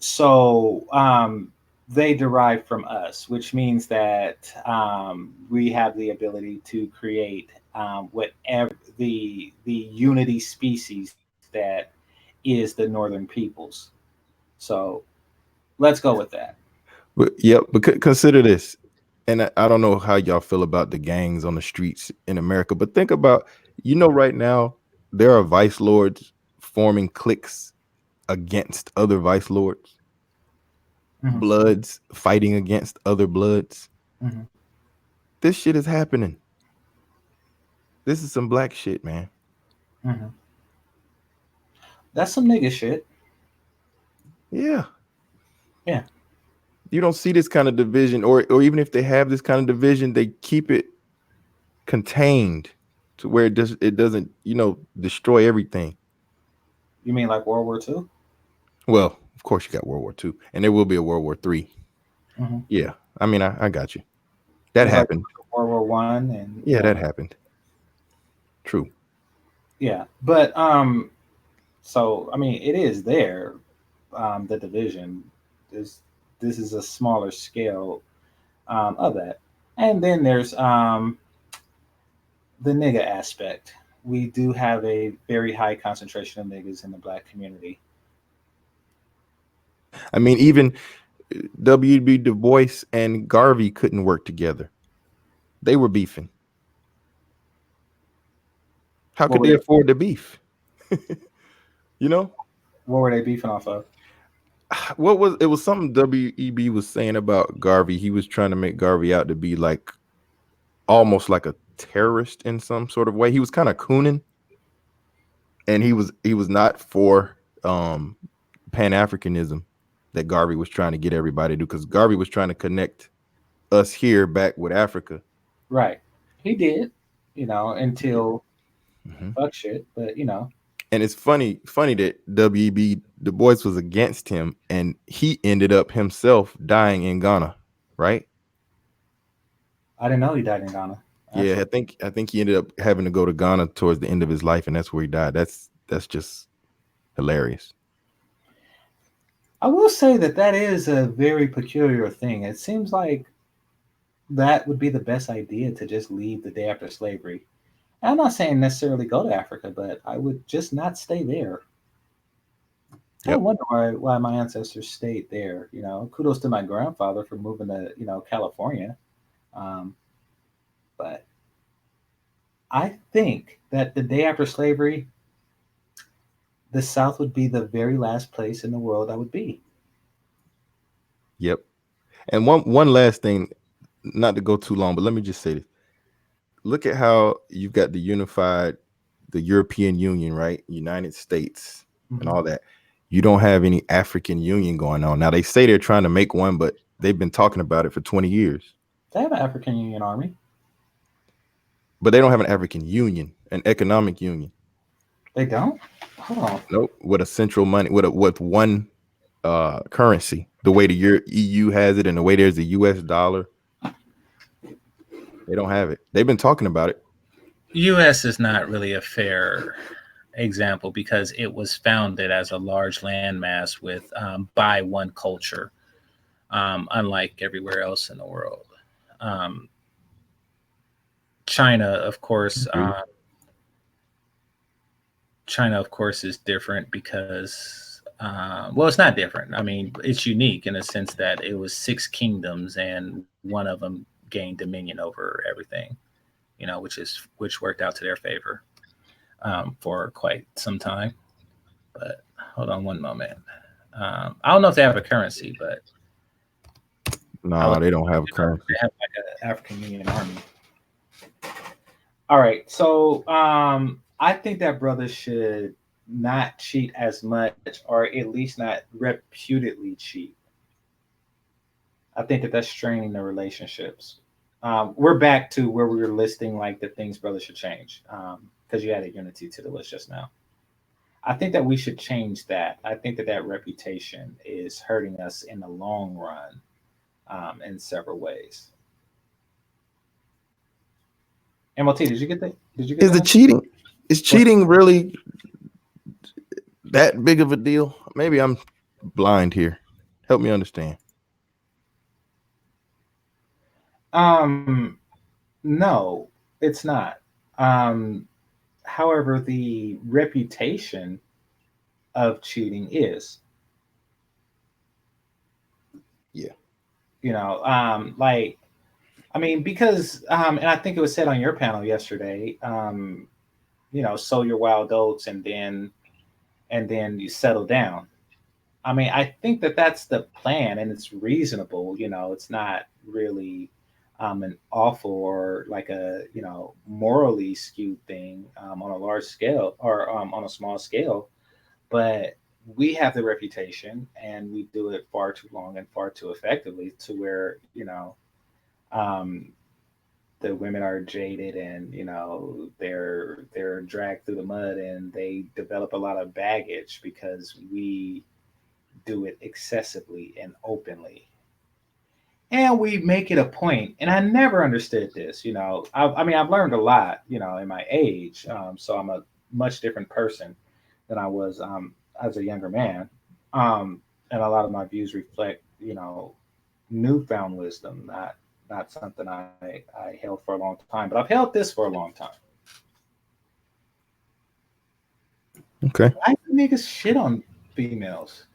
So they derive from us, which means that we have the ability to create whatever the unity species that is the northern peoples. So let's go with that. but yep. But consider this, and I don't know how y'all feel about the gangs on the streets in America, but think about, right now there are vice lords forming cliques against other vice lords, Hmm. bloods fighting against other bloods. Hmm. This shit is happening. This is some black shit, man. Hmm. That's some nigga shit. Yeah. Yeah. You don't see this kind of division, or even if they have this kind of division, they keep it contained to where it doesn't destroy everything. You mean like World War II? Well, of course you got World War II, and there will be a World War III. Hmm. Yeah, I mean, I got you. That Just like happened. World War One, and Yeah, that happened. True. yeah. But so I mean, it is there. The division. This this is a smaller scale of that. And then there's the nigga aspect. We do have a very high concentration of niggas in the black community. I mean, even W.B. Du Bois and Garvey couldn't work together. They were beefing. How What could were they they? afford the beef? you know What were they beefing off of? what was it? Was something WEB was saying about Garvey. He was trying to make Garvey out to be like almost like a terrorist in some sort of way. He was kind of cooning, and he was not for Pan-Africanism that Garvey was trying to get everybody to do, because Garvey was trying to connect us here back with Africa. Right. He did, Yeah. until Mhm. fuck shit. But And it's funny that W.E.B. Du Bois was against him, and he ended up himself dying in Ghana, right? I didn't know he died in Ghana. Yeah, Actually, I think he ended up having to go to Ghana towards the end of his life, and that's where he died. That's just hilarious. I will say that that is a very peculiar thing. It seems like that would be the best idea to just leave the day after slavery. I'm not saying necessarily go to Africa, but I would just not stay there. I Yep. wonder why my ancestors stayed there. Kudos to my grandfather for moving to California. Um, but I think that the day after slavery, the South would be the very last place in the world I would be. Yep. And one last thing, not to go too long, but let me just say this. Look at how you've got the European Union, right? United States and Hmm. all that. You don't have any African Union going on. Now they say they're trying to make one, but they've been talking about it for 20 years. They have an African Union Army. But they don't have an African Union, an economic union. They don't. Hold on. Nope. With a central money, with one currency, the way the EU has it and the way there's the US dollar, they don't have it. They've been talking about it. U.S. is not really a fair example because it was founded as a large landmass with by one culture, unlike everywhere else in the world. Um, China, of course, Agreed. is different because, well, it's not different. I mean, it's unique in a sense that it was six kingdoms and one of them gained dominion over everything. Which worked out to their favor for quite some time. But hold on one moment. I don't know if they have a currency, but I'll No, look. they don't have a They currency. have like an African Union Army. All right, so I think that brothers should not cheat as much, or at least not reputedly cheat. I think that that's straining the relationships. We're back to where we were listing like the things brothers should change. Because you added unity to the list just now. I think that we should change that. I think that that reputation is hurting us in the long run, in several ways. MLT, did you get that? Did you get Is the that? cheating? Is What? cheating really that big of a deal? Maybe I'm blind here. Help me understand. Um, no, it's not. Um, However, the reputation of cheating is, Yeah. like, I mean, because, and I think it was said on your panel yesterday, sow your wild oats and then you settle down. I mean, I think that that's the plan and it's reasonable. It's not really an awful or like a, morally skewed thing on a large scale or on a small scale. But we have the reputation and we do it far too long and far too effectively to where, um, the women are jaded and they're dragged through the mud and they develop a lot of baggage because we do it excessively and openly. And we make it a point, and I never understood this. I mean, I've learned a lot, in my age. So I'm a much different person than I was as a younger man. And a lot of my views reflect, newfound wisdom, not something I held for a long time. But I've held this for a long time. Okay. Why do niggas shit on females?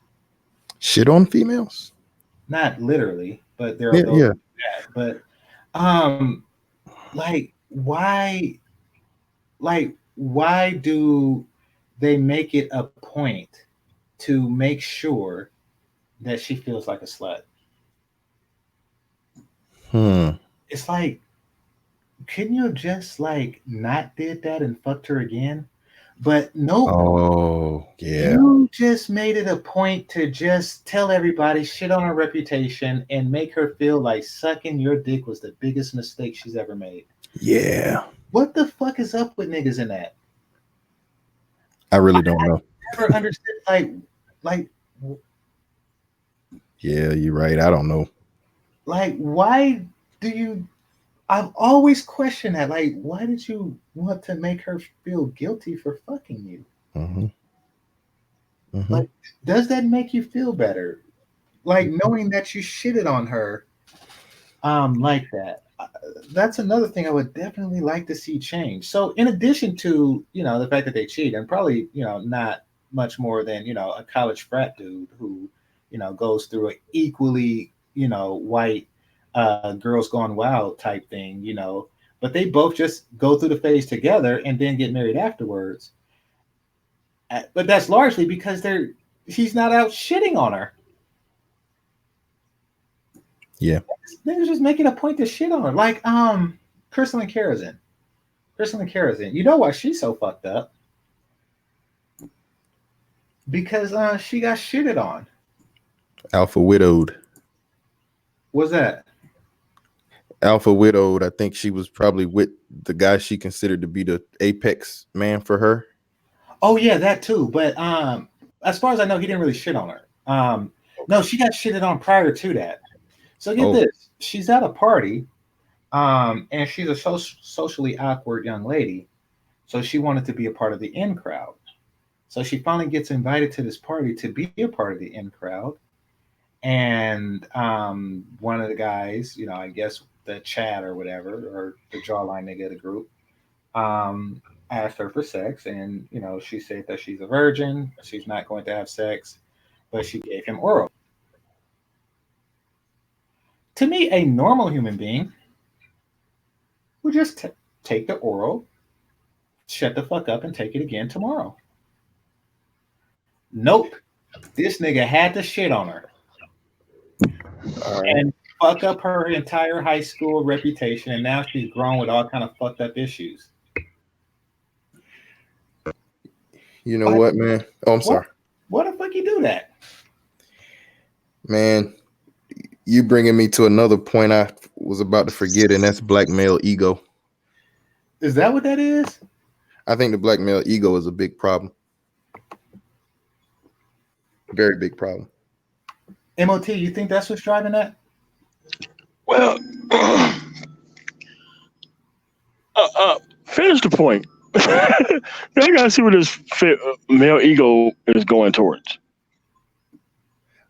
Shit on females? Not literally, but there are Yeah, those yeah. who do that. But like why do they make it a point to make sure that she feels like a slut? Hmm. It's like, couldn't you have just like not did that and fucked her again? But nope, Oh, yeah. you just made it a point to just tell everybody shit on her reputation and make her feel like sucking your dick was the biggest mistake she's ever made. Yeah. What the fuck is up with niggas in that? I really don't know. Never understood like Yeah, you're right. I don't know. why do you I've always questioned that. Like, why did you want to make her feel guilty for fucking you? Mm-hmm. Mm-hmm. Like, does that make you feel better? Like knowing that you shitted on her like that. That's another thing I would definitely like to see change. So in addition to, the fact that they cheat and probably, not much more than, a college frat dude who, goes through an equally, white girls gone wild type thing, but they both just go through the phase together and then get married afterwards. But that's largely because he's not out shitting on her. Yeah. Niggas just making a point to shit on her. Like Crystal Kerosene. Crystal Kerosene. You know why she's so fucked up? Because she got shitted on. Alpha widowed. What's that? Alpha widowed. I think she was probably with the guy she considered to be the apex man for her. Oh yeah, that too. But as far as I know, he didn't really shit on her. No, she got shitted on prior to that. So get this. She's at a party, and she's a socially awkward young lady. So she wanted to be a part of the in crowd. So she finally gets invited to this party to be a part of the in crowd. And one of the guys, I guess the Chad or whatever, or the jawline nigga of the group, um, asked her for sex. And, she said that she's a virgin, she's not going to have sex, but she gave him oral. To me, a normal human being would just take the oral, shut the fuck up, and take it again tomorrow. Nope. This nigga had to shit on her. All right. And fuck up her entire high school reputation, and now she's grown with all kind of fucked up issues. You know what, man? Oh, I'm sorry. What the fuck you do that? Man, You bringing me to another point I was about to forget, and that's black male ego. Is that what that is? I think the black male ego is a big problem. Very big problem. MOT, you think that's what's driving that? Well, finish the point. I gotta see where this male ego is going towards.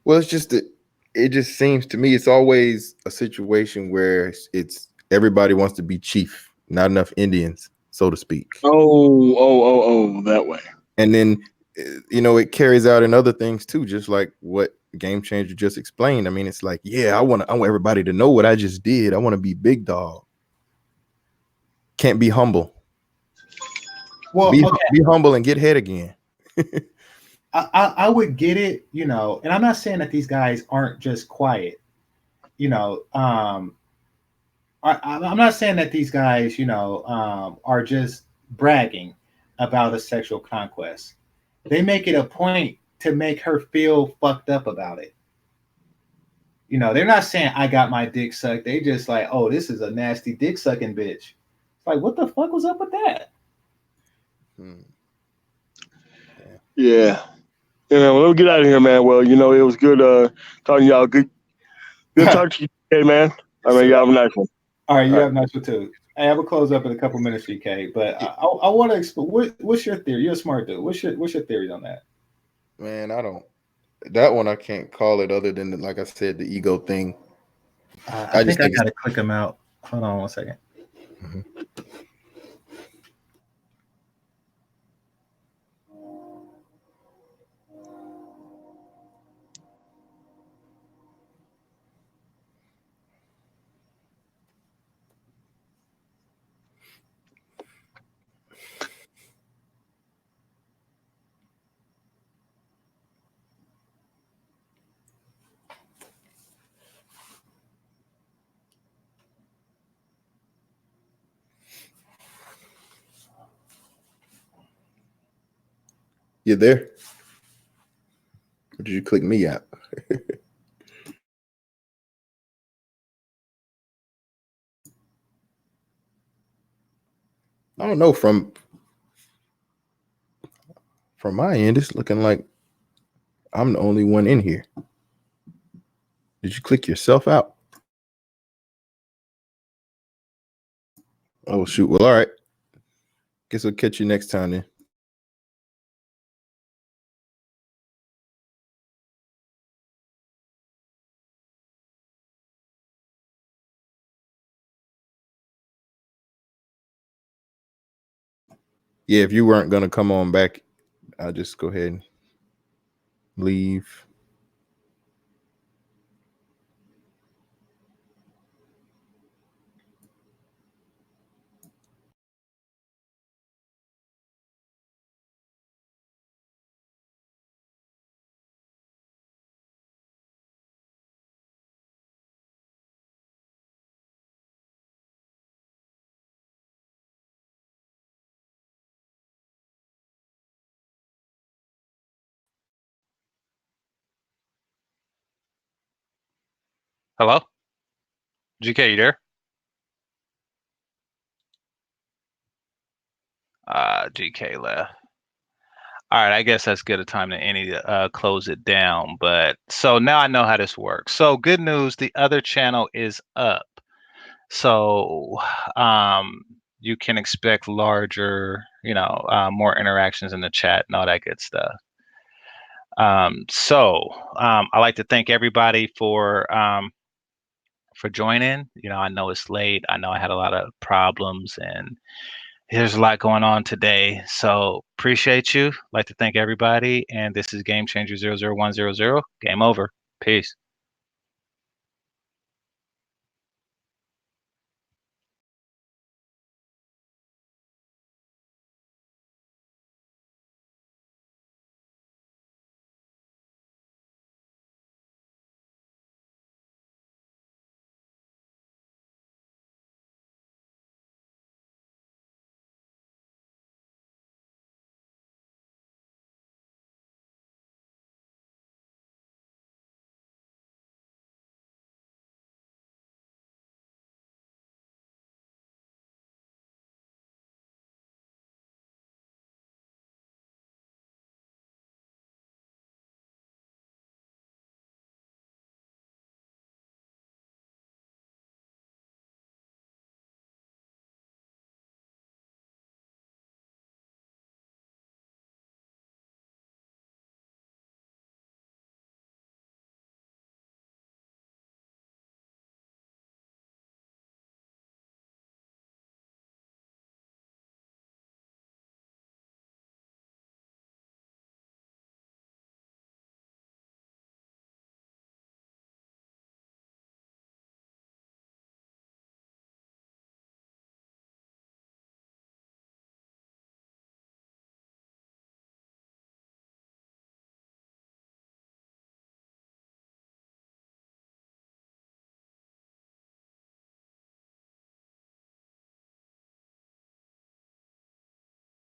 Well, it's just that it just seems to me it's always a situation where it's everybody wants to be chief, not enough Indians, so to speak. Oh, that way. And then it carries out in other things too, just like what Game Changer just explained. I mean, it's like, yeah, I want everybody to know what I just did. I want to be big dog. Can't be humble. Well, be humble and get head again. I would get it, and I'm not saying that these guys aren't just quiet, I'm not saying that these guys, are just bragging about a sexual conquest. They make it a point to make her feel fucked up about it. They're not saying I got my dick sucked. They just like, oh, this is a nasty dick sucking bitch. It's like, what the fuck was up with that? Yeah. Well, let me get out of here, man. Well, it was good talking to y'all. Good talking to you, hey, man. I mean, y'all have a nice one. All right, you have a nice one too. Hey, I will close up in a couple minutes, GK. But I want to explain. What's your theory? You're a smart dude. What's your theory on that? Man, that one I can't call it other than, like I said, the ego thing. I think I gotta click them out. Hold on 1 second. Mm-hmm. You there? Or did you click me out? I don't know. From my end, it's looking like I'm the only one in here. Did you click yourself out? Oh, shoot. Well, all right. Guess I'll catch you next time then. Yeah, if you weren't going to come on back, I'll just go ahead and leave. Hello? GK, you there? GK left. All right, I guess that's good a time to close it down. But so now I know how this works. So good news, the other channel is up. So you can expect larger, more interactions in the chat and all that good stuff. I'd like to thank everybody for joining. I know it's late. I know I had a lot of problems and there's a lot going on today. So appreciate you. Like to thank everybody. And this is Game Changer 00100. Game over. Peace.